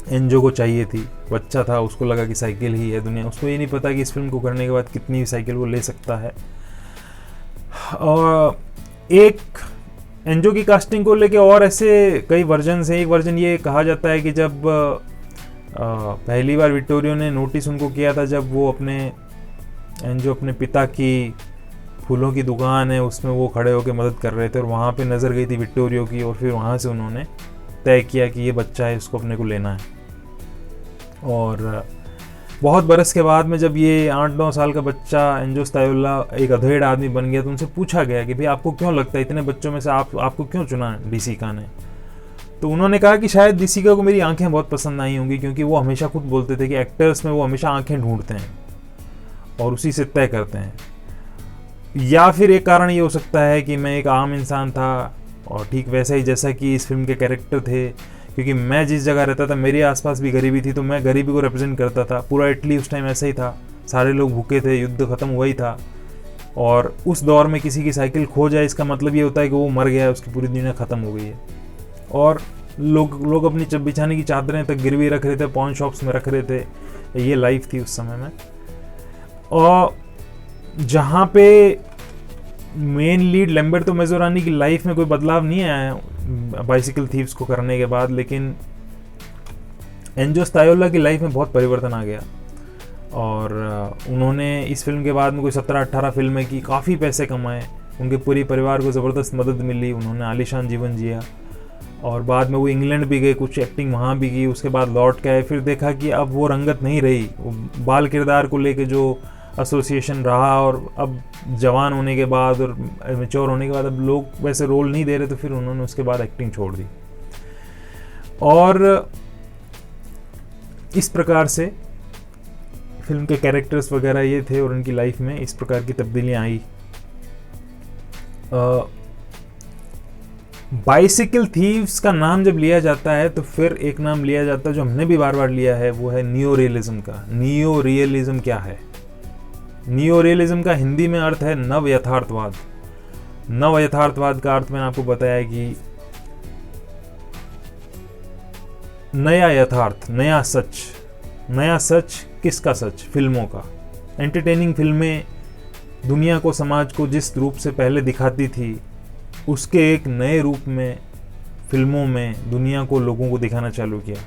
Speaker 1: एंजो को चाहिए थी, बच्चा था, उसको लगा कि साइकिल ही है दुनिया, उसको ये नहीं पता कि इस फिल्म को करने के बाद कितनी साइकिल वो ले सकता है। और एक एंजो की कास्टिंग को लेके और ऐसे कई वर्जन हैं। एक वर्जन ये कहा जाता है कि जब पहली बार विक्टोरियो ने नोटिस उनको किया था, जब वो एंजो अपने पिता की फूलों की दुकान है उसमें वो खड़े होकर मदद कर रहे थे, और वहाँ पे नज़र गई थी विक्टोरियो की, और फिर वहाँ से उन्होंने तय किया कि ये बच्चा है, इसको अपने को लेना है। और बहुत बरस के बाद में जब ये 8-9 साल का बच्चा एंजो स्तायोला एक अधेड़ आदमी बन गया, तो उनसे पूछा गया कि भाई आपको क्यों लगता है इतने बच्चों में से आपको क्यों चुना डिसिका ने। तो उन्होंने कहा कि शायद डिसिका को मेरी आंखें बहुत पसंद आई होंगी, क्योंकि वो हमेशा खुद बोलते थे कि एक्टर्स में वो हमेशा आंखें ढूंढते हैं और उसी से तय करते हैं। या फिर एक कारण ये हो सकता है कि मैं एक आम इंसान था, और ठीक वैसा ही जैसा कि इस फिल्म के कैरेक्टर थे, क्योंकि मैं जिस जगह रहता था मेरे आसपास भी गरीबी थी, तो मैं गरीबी को रिप्रेजेंट करता था। पूरा इटली उस टाइम ऐसा ही था, सारे लोग भूखे थे, युद्ध ख़त्म हुआ ही था, और उस दौर में किसी की साइकिल खो जाए इसका मतलब ये होता है कि वो मर गया है, उसकी पूरी दुनिया ख़त्म हो गई है। और लोग अपनी बिछाने की चादरें तक गिरवी रख रहे थे, पॉन शॉप्स में रख रहे थे। ये लाइफ थी उस समय में। और जहाँ पे मेन लीड लैम्बर्टो मेज़ोरानी की लाइफ में कोई बदलाव नहीं आया बाइसिकल थीव्स को करने के बाद, लेकिन एंजो स्तायोला की लाइफ में बहुत परिवर्तन आ गया। और उन्होंने इस फिल्म के बाद में कोई 17-18 फिल्में की, काफ़ी पैसे कमाए, उनके पूरे परिवार को ज़बरदस्त मदद मिली, उन्होंने आलीशान जीवन जिया। और बाद में वो इंग्लैंड भी गए, कुछ एक्टिंग वहाँ भी की, उसके बाद लौट के आए, फिर देखा कि अब वो रंगत नहीं रही, वो बाल किरदार को लेके जो एसोसिएशन रहा, और अब जवान होने के बाद और मैच्योर होने के बाद अब लोग वैसे रोल नहीं दे रहे, तो फिर उन्होंने उसके बाद एक्टिंग छोड़ दी। और इस प्रकार से फिल्म के कैरेक्टर्स वगैरह ये थे और उनकी लाइफ में इस प्रकार की तब्दीलियाँ आई। बाइसिकल थीव्स का नाम जब लिया जाता है तो फिर एक नाम लिया जाता है जो हमने भी बार बार लिया है, वो है नियो रियलिज्म का। नियो रियलिज्म क्या है? नियो रियलिज्म का हिंदी में अर्थ है नव यथार्थवाद। नव यथार्थवाद का अर्थ मैंने आपको बताया कि नया यथार्थ, नया सच। नया सच किसका सच? फिल्मों का। एंटरटेनिंग फिल्में दुनिया को, समाज को जिस रूप से पहले दिखाती थी, उसके एक नए रूप में फिल्मों में दुनिया को, लोगों को दिखाना चालू किया।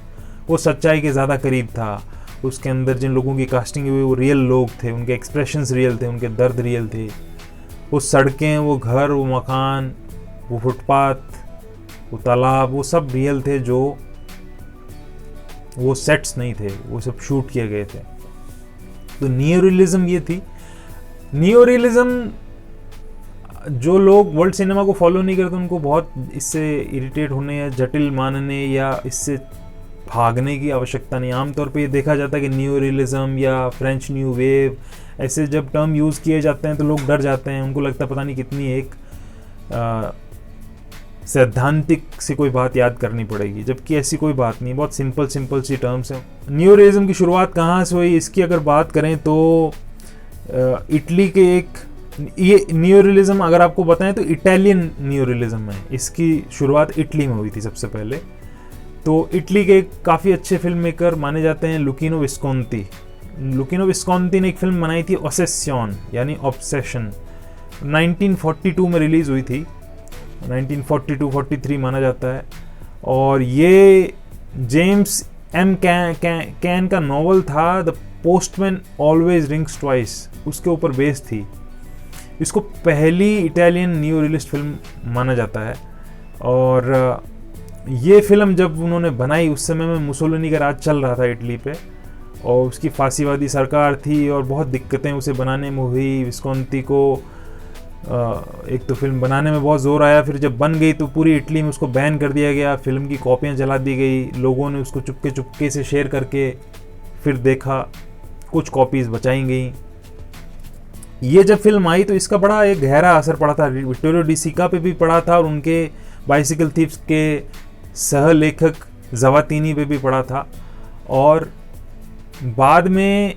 Speaker 1: वो सच्चाई के ज़्यादा करीब था। उसके अंदर जिन लोगों की कास्टिंग हुई वो रियल लोग थे, उनके एक्सप्रेशंस रियल थे, उनके दर्द रियल थे। वो सड़कें, वो घर, वो मकान, वो फुटपाथ, वो तालाब, वो सब रियल थे, जो वो सेट्स नहीं थे, वो सब शूट किए गए थे। तो नियो रियलिज्म ये थी। नियो रियलिज्म, जो लोग वर्ल्ड सिनेमा को फॉलो नहीं करते उनको बहुत इससे इरिटेट होने या जटिल मानने या इससे भागने की आवश्यकता नहीं। आमतौर पे ये देखा जाता है कि न्यू रियलिज्म या फ्रेंच न्यू वेव ऐसे जब टर्म यूज़ किए जाते हैं तो लोग डर जाते हैं। उनको लगता है पता नहीं कितनी एक सैद्धांतिक सी कोई बात याद करनी पड़ेगी, जबकि ऐसी कोई बात नहीं। बहुत सिंपल सी टर्म्स हैं। न्यू रियलिज्म की शुरुआत कहाँ से हुई, इसकी अगर बात करें तो इटली के एक, ये न्यू रियलिज्म अगर आपको बताएं तो इटालियन न्यू रियलिज्म है। इसकी शुरुआत इटली में हुई थी सबसे पहले। तो इटली के काफ़ी अच्छे फिल्म मेकर माने जाते हैं लुकिनो विस्कोंती। लुकिनो विस्कोंती ने एक फिल्म बनाई थी ओसेसियन, यानी ऑब्सेशन। 1942 में रिलीज़ हुई थी, 1942-43 माना जाता है। और ये जेम्स एम कैन का नॉवल था, the postman always rings twice, उसके ऊपर बेस्ड थी। इसको पहली इटालियन न्यू रियलिस्ट फिल्म माना जाता है। और ये फिल्म जब उन्होंने बनाई उस समय में मुसोलिनी का राज चल रहा था इटली पे, और उसकी फांसीवादी सरकार थी और बहुत दिक्कतें उसे बनाने में हुई। विस्कोंती को एक तो फिल्म बनाने में बहुत ज़ोर आया, फिर जब बन गई तो पूरी इटली में उसको बैन कर दिया गया। फिल्म की कॉपियाँ जला दी गई, लोगों ने उसको चुपके से शेयर करके फिर देखा, कुछ कॉपीज़ बचाई गई। ये जब फिल्म आई तो इसका बड़ा एक गहरा असर पड़ा था, विक्टोरियो डी सिका पे भी पड़ा था और उनके बाइसिकल थीव्स के सह लेखक जवातीनी पे भी पड़ा था। और बाद में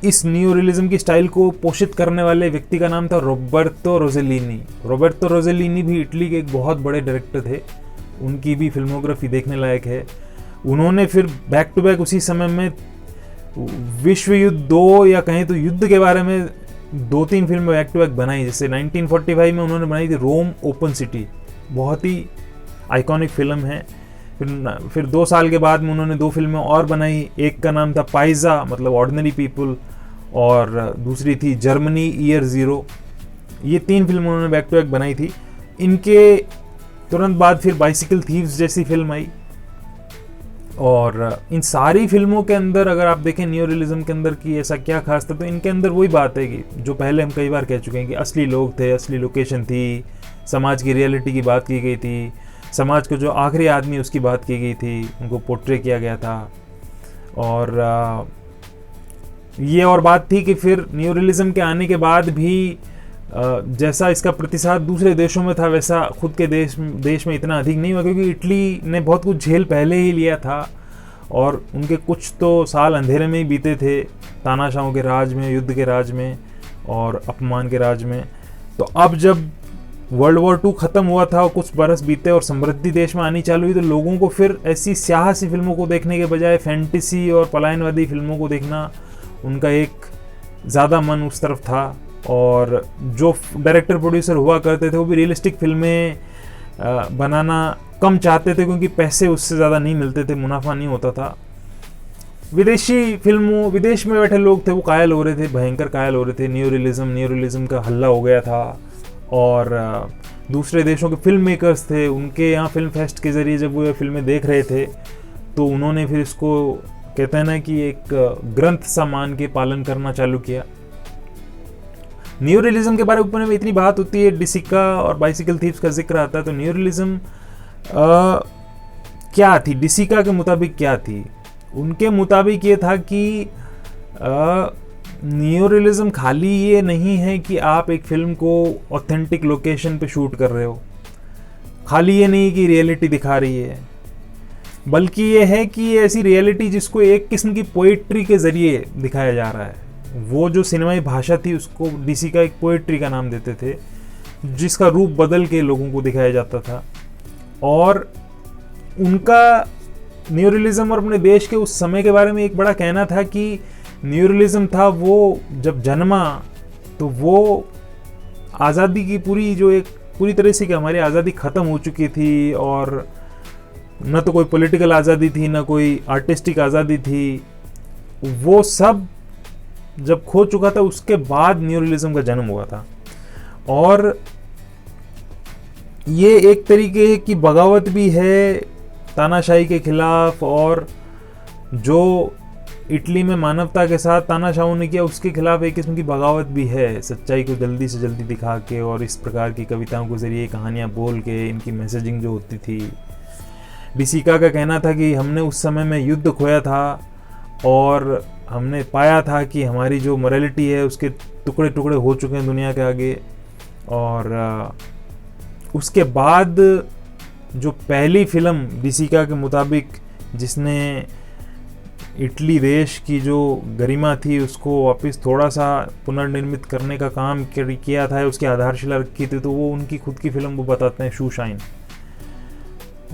Speaker 1: इस न्यू रियलिज्म की स्टाइल को पोषित करने वाले व्यक्ति का नाम था रोबर्तो रोसेलिनी। रोबर्तो रोसेलिनी भी इटली के एक बहुत बड़े डायरेक्टर थे, उनकी भी फिल्मोग्राफी देखने लायक है। उन्होंने फिर बैक टू बैक उसी समय में विश्व युद्ध 2 या कहें तो युद्ध के बारे में 2-3 फिल्में बैक टू बैक बनाई। जैसे 1945 में उन्होंने बनाई थी रोम ओपन सिटी, बहुत ही आइकॉनिक फिल्म है। फिर 2 साल के बाद में उन्होंने 2 फिल्में और बनाई। एक का नाम था पाइजा, मतलब ऑर्डिनरी पीपल, और दूसरी थी जर्मनी ईयर 0। ये 3 फिल्में उन्होंने बैक टू बैक बनाई थी। इनके तुरंत बाद फिर बाइसिकल थीव्स जैसी फिल्म आई। और इन सारी फिल्मों के अंदर अगर आप देखें न्यू रियलिज्म के अंदर कि ऐसा क्या खास था, तो इनके अंदर वही बात है कि जो पहले हम कई बार कह चुके हैं कि असली लोग थे, असली लोकेशन थी, समाज की रियलिटी की बात की गई थी, समाज को जो आखिरी आदमी उसकी बात की गई थी, उनको पोर्ट्रे किया गया था। और ये और बात थी कि फिर न्यू रियलिज्म के आने के बाद भी जैसा इसका प्रतिसाद दूसरे देशों में था वैसा खुद के देश में इतना अधिक नहीं हुआ, क्योंकि इटली ने बहुत कुछ झेल पहले ही लिया था और उनके कुछ तो साल अंधेरे में ही बीते थे, तानाशाहों के राज में, युद्ध के राज में और अपमान के राज में। तो अब जब वर्ल्ड वॉर 2 ख़त्म हुआ था और कुछ बरस बीते और समृद्धि देश में आनी चालू हुई, तो लोगों को फिर ऐसी स्याह सी फिल्मों को देखने के बजाय फैंटेसी और पलायनवादी फिल्मों को देखना, उनका एक ज़्यादा मन उस तरफ था। और जो डायरेक्टर प्रोड्यूसर हुआ करते थे वो भी रियलिस्टिक फिल्में बनाना कम चाहते थे, क्योंकि पैसे उससे ज़्यादा नहीं मिलते थे, मुनाफा नहीं होता था। विदेश में बैठे लोग थे वो कायल हो रहे थे, भयंकर कायल हो रहे थे। न्यू रियलिज्म का हल्ला हो गया था। और दूसरे देशों के फिल्म मेकर्स थे, उनके यहाँ फिल्म फेस्ट के ज़रिए जब वो फिल्में देख रहे थे तो उन्होंने फिर इसको कहते हैं ना कि एक ग्रंथ सा मान के पालन करना चालू किया। न्यू रियलिज्म के बारे में इतनी बात होती है, डिसिका और बाइसिकल थीव्स का जिक्र आता है, तो न्यू रियलिज्म क्या थी, डिसिका के मुताबिक क्या थी? उनके मुताबिक ये था कि न्यू रियलिज्म खाली ये नहीं है कि आप एक फिल्म को ऑथेंटिक लोकेशन पे शूट कर रहे हो, खाली ये नहीं कि रियलिटी दिखा रही है, बल्कि ये है कि ये ऐसी रियलिटी जिसको एक किस्म की पोइट्री के ज़रिए दिखाया जा रहा है। वो जो सिनेमाई भाषा थी उसको डिसिका एक पोइट्री का नाम देते थे, जिसका रूप बदल के लोगों को दिखाया जाता था। और उनका न्यू रियलिज्म और अपने देश के उस समय के बारे में एक बड़ा कहना था कि न्यू रियलिज्म था वो जब जन्मा तो वो आज़ादी की पूरी तरह से कि हमारी आज़ादी ख़त्म हो चुकी थी, और न तो कोई पॉलिटिकल आज़ादी थी, न कोई आर्टिस्टिक आज़ादी थी, वो सब जब खो चुका था उसके बाद न्यू रियलिज्म का जन्म हुआ था। और ये एक तरीके की बगावत भी है तानाशाही के खिलाफ, और जो इटली में मानवता के साथ तानाशाहों ने किया उसके खिलाफ एक किस्म की बगावत भी है, सच्चाई को जल्दी से जल्दी दिखा के और इस प्रकार की कविताओं के ज़रिए कहानियाँ बोल के इनकी मैसेजिंग जो होती थी। डिसिका का कहना था कि हमने उस समय में युद्ध खोया था और हमने पाया था कि हमारी जो मोरालिटी है उसके टुकड़े टुकड़े हो चुके हैं दुनिया के आगे। और उसके बाद जो पहली फिल्म डिसिका के मुताबिक जिसने इटली देश की जो गरिमा थी उसको वापस थोड़ा सा पुनर्निर्मित करने का काम किया था, उसकी आधारशिला रखी थी, तो वो उनकी खुद की फिल्म वो बताते हैं शूशाइन।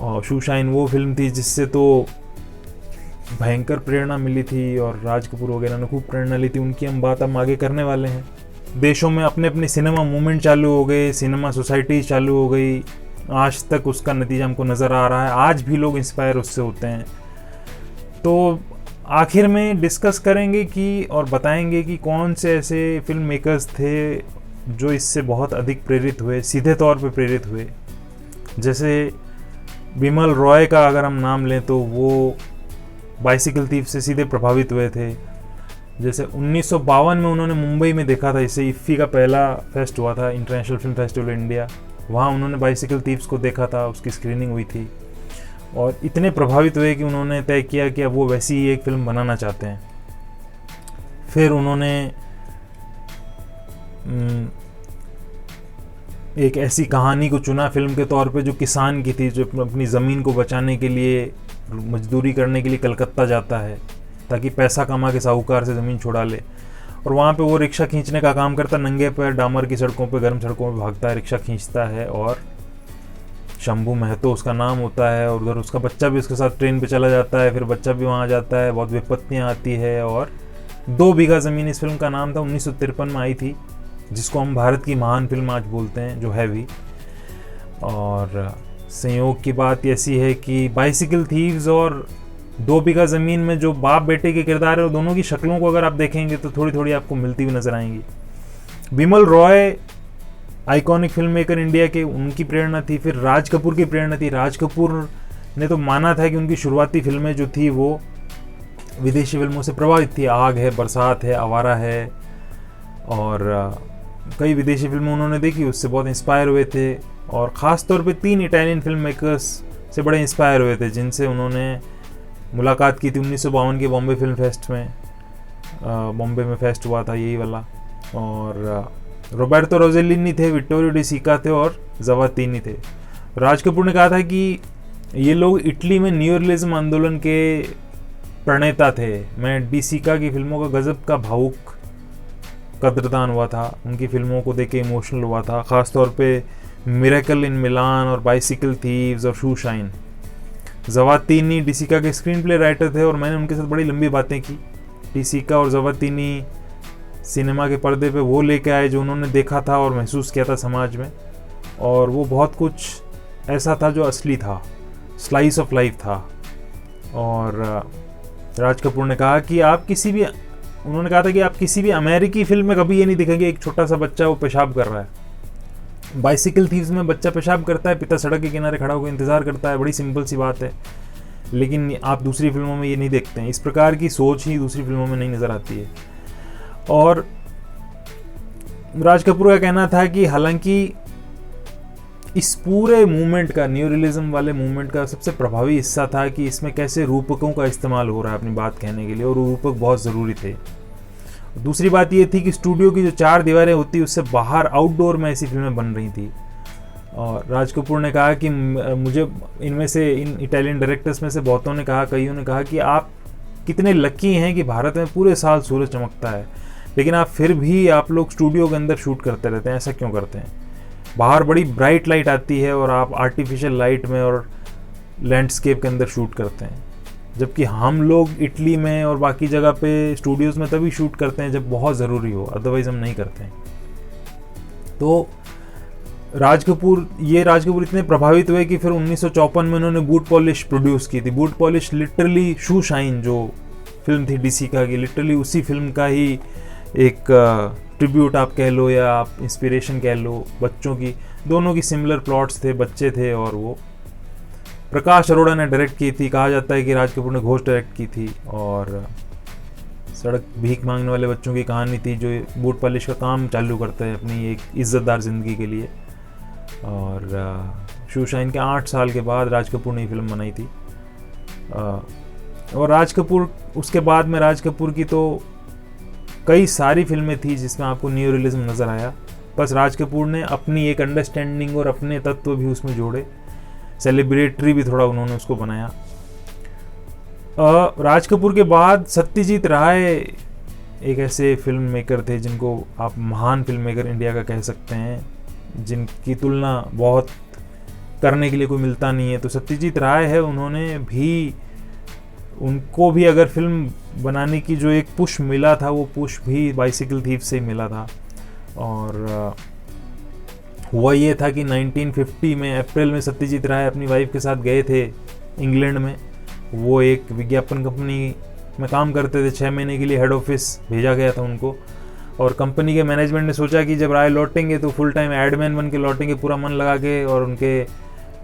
Speaker 1: और शूशाइन वो फिल्म थी जिससे तो भयंकर प्रेरणा मिली थी और राज कपूर वगैरह ने खूब प्रेरणा ली थी। उनकी हम बात हम आगे करने वाले हैं। देशों में अपने अपने सिनेमा मूवमेंट चालू हो गए, सिनेमा सोसाइटी चालू हो गई, आज तक उसका नतीजा हमको नज़र आ रहा है। आज भी लोग इंस्पायर उससे होते हैं। तो आखिर में डिस्कस करेंगे कि और बताएंगे कि कौन से ऐसे फिल्म मेकर्स थे जो इससे बहुत अधिक प्रेरित हुए, सीधे तौर पे प्रेरित हुए। जैसे बिमल रॉय का अगर हम नाम लें तो वो बाइसिकल थीव से सीधे प्रभावित हुए थे। जैसे 1952 में उन्होंने मुंबई में देखा था, इससे इफ़ी का पहला फेस्ट हुआ था, इंटरनेशनल फिल्म फेस्टिवल इंडिया, वहाँ उन्होंने बाइसिकल थीव्स को देखा था, उसकी स्क्रीनिंग हुई थी और इतने प्रभावित हुए कि उन्होंने तय किया कि अब वो वैसी ही एक फिल्म बनाना चाहते हैं। फिर उन्होंने एक ऐसी कहानी को चुना फिल्म के तौर पे जो किसान की थी, जो अपनी ज़मीन को बचाने के लिए मजदूरी करने के लिए कलकत्ता जाता है ताकि पैसा कमा के साहूकार से ज़मीन छुड़ा ले, और वहाँ पे वो रिक्शा खींचने का काम करता, नंगे पैर डामर की सड़कों पे, गर्म सड़कों पे भागता है, रिक्शा खींचता है। और शंभू महतो उसका नाम होता है, और उधर उसका बच्चा भी उसके साथ ट्रेन पे चला जाता है, फिर बच्चा भी वहाँ जाता है, बहुत विपत्तियाँ आती है। और 2 बीघा ज़मीन इस फिल्म का नाम था, 1953 में आई थी, जिसको हम भारत की महान फिल्म आज बोलते हैं, जो है भी। और संयोग की बात ऐसी है कि बाइसिकल थीव्स और 2 बीघा ज़मीन में जो बाप बेटे के किरदार है, दोनों की शक्लों को अगर आप देखेंगे तो थोड़ी थोड़ी आपको मिलती हुई नजर आएंगी। Bimal Roy iconic film maker India के, उनकी प्रेरणा थी। फिर राज कपूर की प्रेरणा थी। राज कपूर ने तो माना था कि उनकी शुरुआती फिल्में जो थी वो विदेशी फिल्मों से प्रभावित थी। आग है, बरसात है, आवारा है, और कई विदेशी फिल्में उन्होंने देखी, उससे बहुत इंस्पायर हुए थे। और ख़ास तौर पे 3 इटालियन फिल्म मेकर्स से बड़े इंस्पायर हुए थे, जिनसे उन्होंने मुलाकात की थी 1952 के बॉम्बे फिल्म फेस्ट में। बॉम्बे में फेस्ट हुआ था यही वाला। और रोबर्टो रोसेलिनी थे, विट्टोरियो डी सिका थे और ज़वातिनी थे। राज कपूर ने कहा था कि ये लोग इटली में न्यू रियलिज्म आंदोलन के प्रणेता थे। मैं डी सिका की फिल्मों का गज़ब का भावुक कदरदान हुआ था, उनकी फिल्मों को देख के इमोशनल हुआ था, ख़ास तौर पे मिरेकल इन मिलान और बाइसिकल थीव्स और शूशाइन। ज़वातिनी डी सिका के स्क्रीन प्ले राइटर थे और मैंने उनके साथ बड़ी लंबी बातें की। डी सिका और ज़वातिनी सिनेमा के पर्दे पे वो लेके आए जो उन्होंने देखा था और महसूस किया था समाज में, और वो बहुत कुछ ऐसा था जो असली था, स्लाइस ऑफ लाइफ था। और राज कपूर ने कहा कि उन्होंने कहा था कि आप किसी भी अमेरिकी फिल्म में कभी ये नहीं दिखेंगे एक छोटा सा बच्चा वो पेशाब कर रहा है। बाइसिकल थीव्स में बच्चा पेशाब करता है, पिता सड़क के किनारे खड़ा होकर इंतज़ार करता है, बड़ी सिंपल सी बात है। लेकिन आप दूसरी फिल्मों में ये नहीं देखते हैं। इस प्रकार की सोच ही दूसरी फिल्मों में नहीं नज़र आती है। और राज कपूर का कहना था कि हालांकि इस पूरे मूवमेंट का, न्यू रियलिज्म वाले मूवमेंट का सबसे प्रभावी हिस्सा था कि इसमें कैसे रूपकों का इस्तेमाल हो रहा है अपनी बात कहने के लिए, और रूपक बहुत ज़रूरी थे। दूसरी बात ये थी कि स्टूडियो की जो 4 दीवारें होती उससे बाहर आउटडोर में ऐसी फिल्में बन रही थी। और राज कपूर ने कहा कि मुझे इनमें से, इन इटालियन डायरेक्टर्स में से बहुतों ने कहा, कईयों ने कहा कि आप कितने लकी हैं कि भारत में पूरे साल सूरज चमकता है, लेकिन आप फिर भी आप लोग स्टूडियो के अंदर शूट करते रहते हैं, ऐसा क्यों करते हैं? बाहर बड़ी ब्राइट लाइट आती है और आप आर्टिफिशियल लाइट में और लैंडस्केप के अंदर शूट करते हैं, जबकि हम लोग इटली में और बाकी जगह पे स्टूडियोज़ में तभी शूट करते हैं जब बहुत ज़रूरी हो, अदरवाइज़ हम नहीं करते हैं। तो राज कपूर इतने प्रभावित हुए कि फिर 1954 में उन्होंने बूट पॉलिश प्रोड्यूस की थी। बूट पॉलिश लिटरली शू शाइन जो फिल्म थी डीसी का, कि लिटरली उसी फिल्म का ही एक ट्रिब्यूट आप कह लो या आप इंस्पिरेशन कह लो। बच्चों की, दोनों की सिमिलर प्लॉट्स थे, बच्चे थे, और वो प्रकाश अरोड़ा ने डायरेक्ट की थी। कहा जाता है कि राज कपूर ने घोष डायरेक्ट की थी, और सड़क भीख मांगने वाले बच्चों की कहानी थी जो बूट पॉलिश का काम चालू करते हैं अपनी एक इज्जतदार ज़िंदगी के लिए। और शू शाइन के 8 साल के बाद राज कपूर ने ये फिल्म बनाई थी। और राज कपूर, उसके बाद में राज कपूर की तो कई सारी फिल्में थी जिसमें आपको न्यू रियलिज्म नज़र आया। बस राज कपूर ने अपनी एक अंडरस्टैंडिंग और अपने तत्व भी उसमें जोड़े, सेलिब्रेटरी भी थोड़ा उन्होंने उसको बनाया। राज कपूर के बाद सत्यजीत राय एक ऐसे फिल्म मेकर थे जिनको आप महान फिल्म मेकर इंडिया का कह सकते हैं, जिनकी तुलना बहुत करने के लिए कोई मिलता नहीं है। तो सत्यजीत राय है, उनको भी अगर फिल्म बनाने की जो एक पुश मिला था, वो पुश भी बाइसिकल थीफ से ही मिला था। और हुआ ये था कि 1950 में अप्रैल में सत्यजीत राय अपनी वाइफ के साथ गए थे इंग्लैंड में। वो एक विज्ञापन कंपनी में काम करते थे, 6 महीने के लिए हेड ऑफिस भेजा गया था उनको। और कंपनी के मैनेजमेंट ने सोचा कि जब राय लौटेंगे तो फुल टाइम एडमैन बन के लौटेंगे, पूरा मन लगा के, और उनके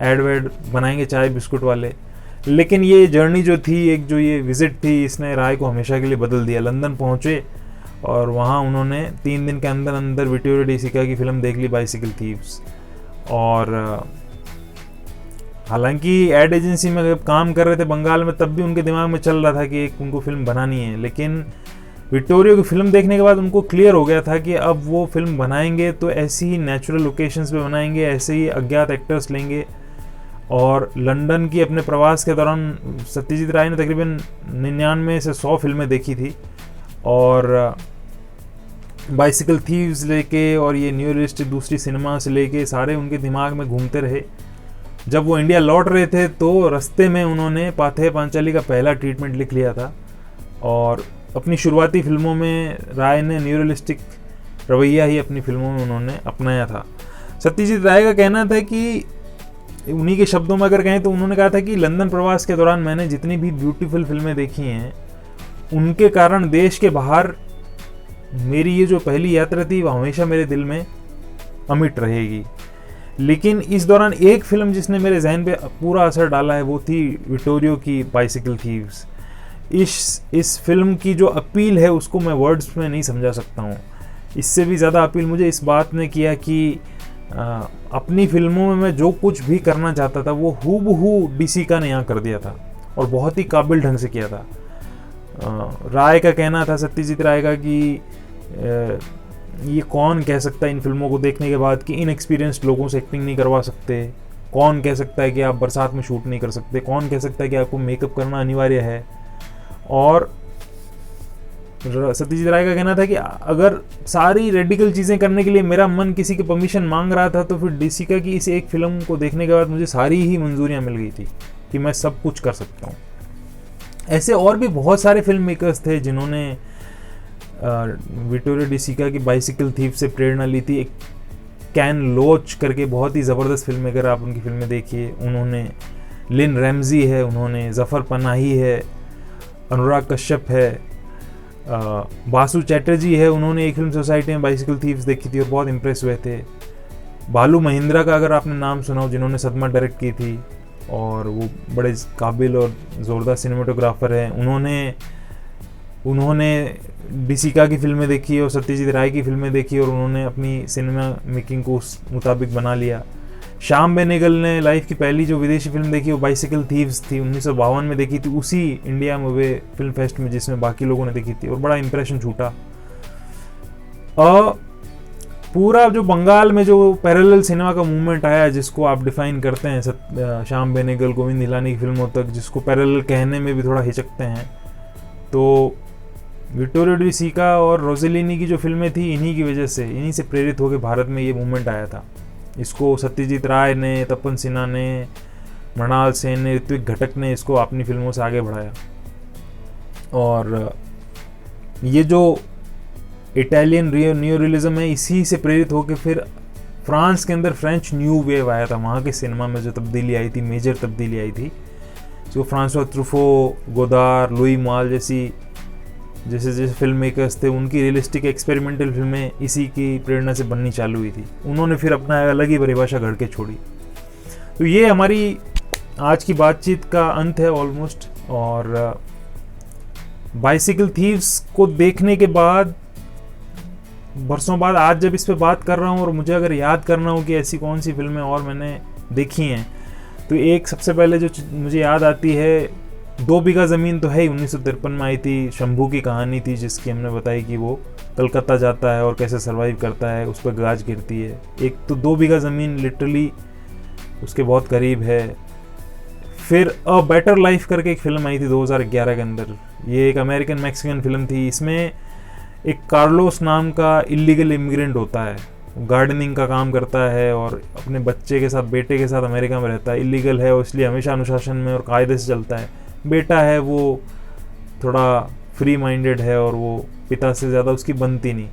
Speaker 1: एड वेड बनाएंगे चाय बिस्कुट वाले। लेकिन ये जर्नी जो थी, एक जो ये विजिट थी, इसने राय को हमेशा के लिए बदल दिया। लंदन पहुँचे और वहाँ उन्होंने 3 दिन के अंदर अंदर विक्टोरिया डी सिका की फ़िल्म देख ली, बाइसिकल थीव्स। और हालांकि एड एजेंसी में जब काम कर रहे थे बंगाल में, तब भी उनके दिमाग में चल रहा था कि एक उनको फिल्म बनानी है। लेकिन विक्टोरिया की फिल्म देखने के बाद उनको क्लियर हो गया था कि अब वो फिल्म बनाएंगे तो ऐसी ही नेचुरल लोकेशंस पे बनाएंगे, ऐसे ही अज्ञात एक्टर्स लेंगे। और लंदन की अपने प्रवास के दौरान सत्यजीत राय ने तकरीबन 99 से 100 फिल्में देखी थी, और बाइसिकल थीव्स लेके और ये न्यू रियलिस्टिक दूसरी सिनेमा से लेके सारे उनके दिमाग में घूमते रहे। जब वो इंडिया लौट रहे थे तो रास्ते में उन्होंने पाथेय पांचाली का पहला ट्रीटमेंट लिख लिया था। और अपनी शुरुआती फिल्मों में राय ने न्यू रियलिस्टिक रवैया ही अपनी फिल्मों में उन्होंने अपनाया था। सत्यजीत राय का कहना था कि, उन्हीं के शब्दों में अगर कहें तो उन्होंने कहा था कि लंदन प्रवास के दौरान मैंने जितनी भी ब्यूटीफुल फिल्में देखी हैं, उनके कारण देश के बाहर मेरी ये जो पहली यात्रा थी वो हमेशा मेरे दिल में अमिट रहेगी। लेकिन इस दौरान एक फिल्म जिसने मेरे जहन पे पूरा असर डाला है वो थी विक्टोरिया की बाइसिकल थीव्स। इस फिल्म की जो अपील है उसको मैं वर्ड्स में नहीं समझा सकता हूँ। इससे भी ज़्यादा अपील मुझे इस बात ने किया कि अपनी फिल्मों में मैं जो कुछ भी करना चाहता था वो हूबहू डीसी का ने यहाँ कर दिया था, और बहुत ही काबिल ढंग से किया था। राय का कहना था, सत्यजीत राय का, कि ये कौन कह सकता है इन फिल्मों को देखने के बाद कि इनएक्सपीरियंस्ड लोगों से एक्टिंग नहीं करवा सकते, कौन कह सकता है कि आप बरसात में शूट नहीं कर सकते, कौन कह सकता है कि आपको मेकअप करना अनिवार्य है। और सत्यजीत राय का कहना था कि अगर सारी रेडिकल चीज़ें करने के लिए मेरा मन किसी की परमिशन मांग रहा था तो फिर डीसी का की इस एक फिल्म को देखने के बाद मुझे सारी ही मंजूरियाँ मिल गई थी कि मैं सब कुछ कर सकता हूँ। ऐसे और भी बहुत सारे फिल्म मेकर्स थे जिन्होंने विक्टोरिया डी सिका की बाइसिकल थीव से प्रेरणा ली थी। एक कैन लोच करके बहुत ही ज़बरदस्त फिल्म मेकर, आप उनकी फिल्में देखिए। उन्होंने लिन रैमजी है, उन्होंने ज़फ़र पनाही है, अनुराग कश्यप है, बासु चैटर्जी है, उन्होंने एक फिल्म सोसाइटी में बाइसिकल थीव्स देखी थी और बहुत इम्प्रेस हुए थे। बालू महिंद्रा का अगर आपने नाम सुना हो, जिन्होंने सदमा डायरेक्ट की थी, और वो बड़े काबिल और ज़ोरदार सिनेमेटोग्राफर हैं। उन्होंने डिसिका की फिल्में देखी और सत्यजीत राय की फिल्में देखी और उन्होंने अपनी सिनेमा मेकिंग को उस मुताबिक बना लिया। श्याम बेनेगल ने लाइफ की पहली जो विदेशी फिल्म देखी वो बाइसिकल थीव्स थी, 1952 में देखी थी, उसी इंडिया में हुए फिल्म फेस्ट में जिसमें बाकी लोगों ने देखी थी, और बड़ा इंप्रेशन छूटा। पूरा जो बंगाल में जो पैरेलल सिनेमा का मूवमेंट आया, जिसको आप डिफाइन करते हैं श्याम बेनेगल, गोविंद हिलानी की फिल्मों तक, जिसको पैरेलल कहने में भी थोड़ा हिचकते हैं, तो विक्टोरियो डी सिका और रोजेलिनी की जो फिल्में थी, इन्हीं की वजह से, इन्हीं से प्रेरित होकर भारत में ये मूवमेंट आया था। इसको सत्यजीत राय ने, तपन सिन्हा ने, मृणाल सेन ने, ऋत्विक घटक ने इसको अपनी फिल्मों से आगे बढ़ाया। और ये जो इटालियन न्यू रियलिज्म है, इसी से प्रेरित होकर फिर फ्रांस के अंदर फ्रेंच न्यू वेव आया था। वहाँ के सिनेमा में जो तब्दीली आई थी, मेजर तब्दीली आई थी, जो फ्रांसवा ट्रुफो, गोदार, लुई माल जैसे फिल्म मेकर्स थे, उनकी रियलिस्टिक एक्सपेरिमेंटल फिल्में इसी की प्रेरणा से बननी चालू हुई थी। उन्होंने फिर अपना अलग ही परिभाषा गढ़ के छोड़ी। तो ये हमारी आज की बातचीत का अंत है ऑलमोस्ट। और बाइसिकल थीव्स को देखने के बाद, बरसों बाद आज जब इस पे बात कर रहा हूँ और मुझे अगर याद करना हो कि ऐसी कौन सी फिल्में और मैंने देखी हैं, तो एक सबसे पहले जो मुझे याद आती है, 2 बीघा ज़मीन तो है ही, 1953 में आई थी, शंभू की कहानी थी, जिसकी हमने बताई कि वो कलकत्ता जाता है और कैसे सरवाइव करता है, उस पर गाज गिरती है। एक तो 2 बीघा ज़मीन लिटरली उसके बहुत करीब है। फिर अ बेटर लाइफ करके एक फ़िल्म आई थी 2011 के अंदर, ये एक अमेरिकन मैक्सिकन फिल्म थी। इसमें एक कार्लोस नाम का इलीगल इमिग्रेंट होता है, गार्डनिंग का काम करता है और अपने बच्चे के साथ, बेटे के साथ अमेरिका में रहता है। इलीगल है और इसलिए हमेशा अनुशासन में और कायदे से चलता है। बेटा है वो थोड़ा फ्री माइंडेड है और वो पिता से ज़्यादा उसकी बनती नहीं।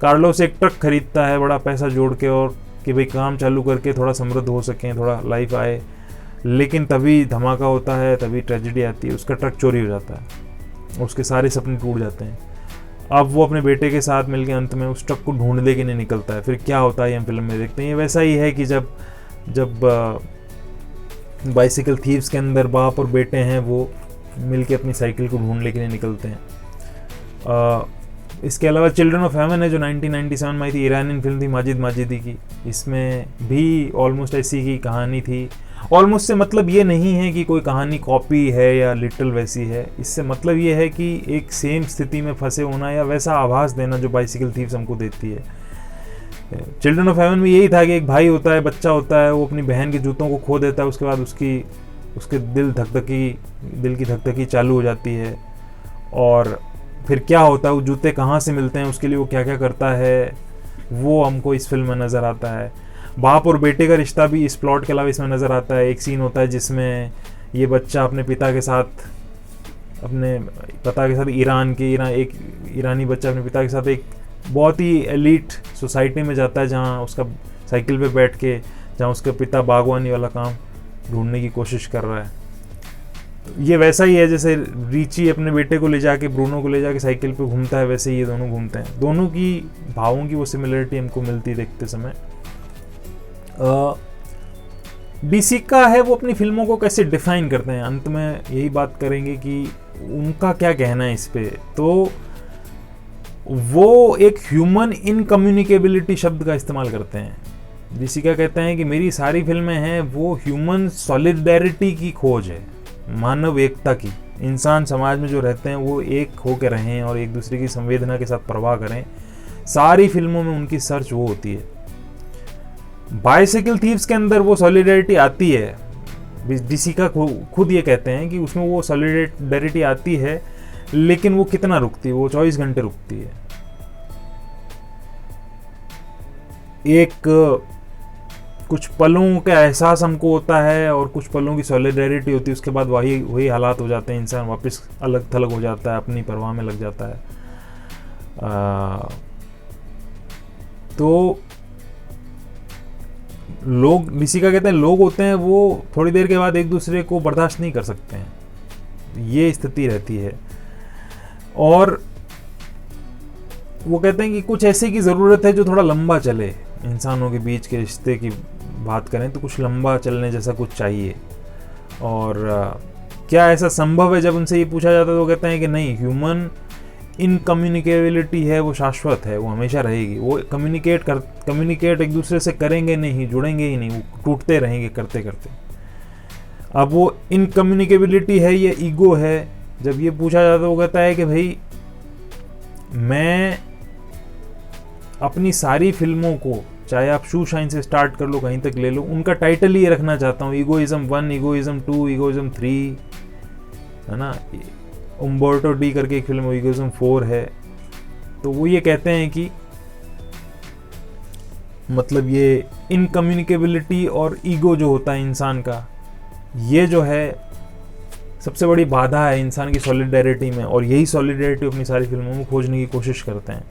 Speaker 1: कार्लोस एक ट्रक खरीदता है बड़ा पैसा जोड़ के, और कि भाई काम चालू करके थोड़ा समृद्ध हो सकें, थोड़ा लाइफ आए। लेकिन तभी धमाका होता है, तभी ट्रेजेडी आती है, उसका ट्रक चोरी हो जाता है, उसके सारे सपने टूट जाते हैं। अब वो अपने बेटे के साथ मिलकर अंत में उस ट्रक को ढूंढने के लिए निकलता है। फिर क्या होता है ये हम फिल्म में देखते हैं। ये वैसा ही है कि जब बाइसिकल थीव्स के अंदर बाप और बेटे हैं, वो मिलके अपनी साइकिल को ढूंढने के लिए निकलते हैं। इसके अलावा चिल्ड्रन ऑफ हेवन है जो 1997 में आई थी, ईरानियन फिल्म थी माजिद माजिदी की। इसमें भी ऑलमोस्ट ऐसी की कहानी थी। ऑलमोस्ट से मतलब ये नहीं है कि कोई कहानी कॉपी है या लिटल वैसी है, इससे मतलब ये है कि एक सेम स्थिति में फंसे होना या वैसा आभास देना जो बाइसिकल थीव्स हमको देती है। चिल्ड्रन ऑफ हेवन में यही था कि एक भाई होता है, बच्चा होता है, वो अपनी बहन के जूतों को खो देता है, उसके बाद उसके दिल की धकधकी चालू हो जाती है। और फिर क्या होता है, वो जूते कहाँ से मिलते हैं, उसके लिए वो क्या क्या करता है, वो हमको इस फिल्म में नज़र आता है। बाप और बेटे का रिश्ता भी इस प्लॉट के अलावा इसमें नज़र आता है। एक सीन होता है जिसमें ये बच्चा अपने पिता के साथ एक ईरानी बच्चा अपने पिता के साथ एक बहुत ही एलीट सोसाइटी में जाता है, जहाँ उसका साइकिल पे बैठ के, जहाँ उसका पिता बागवानी वाला काम ढूंढने की कोशिश कर रहा है। ये वैसा ही है जैसे रीची अपने बेटे को ले जाके, ब्रूनो को ले जाके साइकिल पे घूमता है, वैसे ही ये दोनों घूमते हैं। दोनों की भावों की वो सिमिलरिटी हमको मिलती देखते समय। डिसिका है वो अपनी फिल्मों को कैसे डिफाइन करते हैं, अंत में यही बात करेंगे कि उनका क्या कहना है इस पे। तो वो एक ह्यूमन इनकम्युनिकेबिलिटी शब्द का इस्तेमाल करते हैं। डिसिका कहते हैं कि मेरी सारी फिल्में हैं वो ह्यूमन सॉलिडेरिटी की खोज है, मानव एकता की। इंसान समाज में जो रहते हैं वो एक होकर रहें और एक दूसरे की संवेदना के साथ प्रवाह करें। सारी फिल्मों में उनकी सर्च वो होती है। बाइसिकल थीव्स के अंदर वो सॉलिडेरिटी आती है। डिसिका खुद ये कहते हैं कि उसमें वो सॉलिडेरिटी आती है, लेकिन वो कितना रुकती है, वो 24 घंटे रुकती है। एक कुछ पलों का एहसास हमको होता है और कुछ पलों की सॉलिडेरिटी होती है, उसके बाद वही हालात हो जाते हैं, इंसान वापस अलग थलग हो जाता है, अपनी परवाह में लग जाता है। तो लोग, डिसिका कहते हैं, लोग होते हैं वो थोड़ी देर के बाद एक दूसरे को बर्दाश्त नहीं कर सकते हैं, ये स्थिति रहती है। और वो कहते हैं कि कुछ ऐसे की ज़रूरत है जो थोड़ा लंबा चले। इंसानों के बीच के रिश्ते की बात करें तो कुछ लंबा चलने जैसा कुछ चाहिए। और क्या ऐसा संभव है? जब उनसे ये पूछा जाता है तो वो कहते हैं कि नहीं, ह्यूमन इनकम्युनिकेबिलिटी है, वो शाश्वत है, वो हमेशा रहेगी। वो कम्युनिकेट एक दूसरे से करेंगे नहीं, जुड़ेंगे ही नहीं, वो टूटते रहेंगे करते करते। अब वो इनकम्युनिकेबिलिटी है, ये ईगो है। जब ये पूछा जाता है वो कहता है कि भाई मैं अपनी सारी फिल्मों को, चाहे आप शू शाइन से स्टार्ट कर लो, कहीं तक ले लो, उनका टाइटल ही रखना चाहता हूँ, ईगोइज्म 1, ईगोइज्म 2, ईगोइज्म 3, है ना। उम्बर्टो डी करके एक फिल्म ईगोइज्म 4 है। तो वो ये कहते हैं कि मतलब ये इनकम्युनिकेबिलिटी और ईगो जो होता है इंसान का, ये जो है सबसे बड़ी बाधा है इंसान की सॉलिडेरिटी में, और यही सॉलिडेरिटी अपनी सारी फिल्मों में खोजने की कोशिश करते हैं।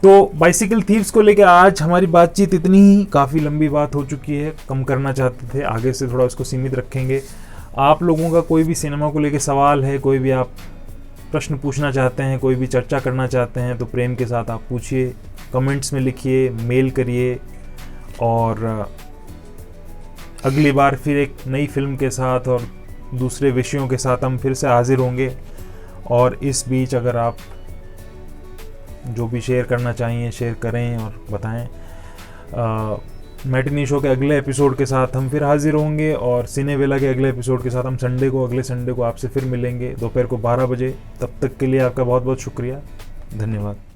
Speaker 1: तो बाइसिकल थीव्स को लेकर आज हमारी बातचीत इतनी ही, काफ़ी लंबी बात हो चुकी है, कम करना चाहते थे, आगे से थोड़ा उसको सीमित रखेंगे। आप लोगों का कोई भी सिनेमा को लेकर सवाल है, कोई भी आप प्रश्न पूछना चाहते हैं, कोई भी चर्चा करना चाहते हैं, तो प्रेम के साथ आप पूछिए, कमेंट्स में लिखिए, मेल करिए। और अगली बार फिर एक नई फिल्म के साथ और दूसरे विषयों के साथ हम फिर से हाजिर होंगे। और इस बीच अगर आप जो भी शेयर करना चाहिए शेयर करें और बताएं। मैटिनी शो के अगले एपिसोड के साथ हम फिर हाजिर होंगे, और सिनेवेला के अगले एपिसोड के साथ हम अगले संडे को आपसे फिर मिलेंगे दोपहर को 12 बजे। तब तक के लिए आपका बहुत बहुत शुक्रिया, धन्यवाद।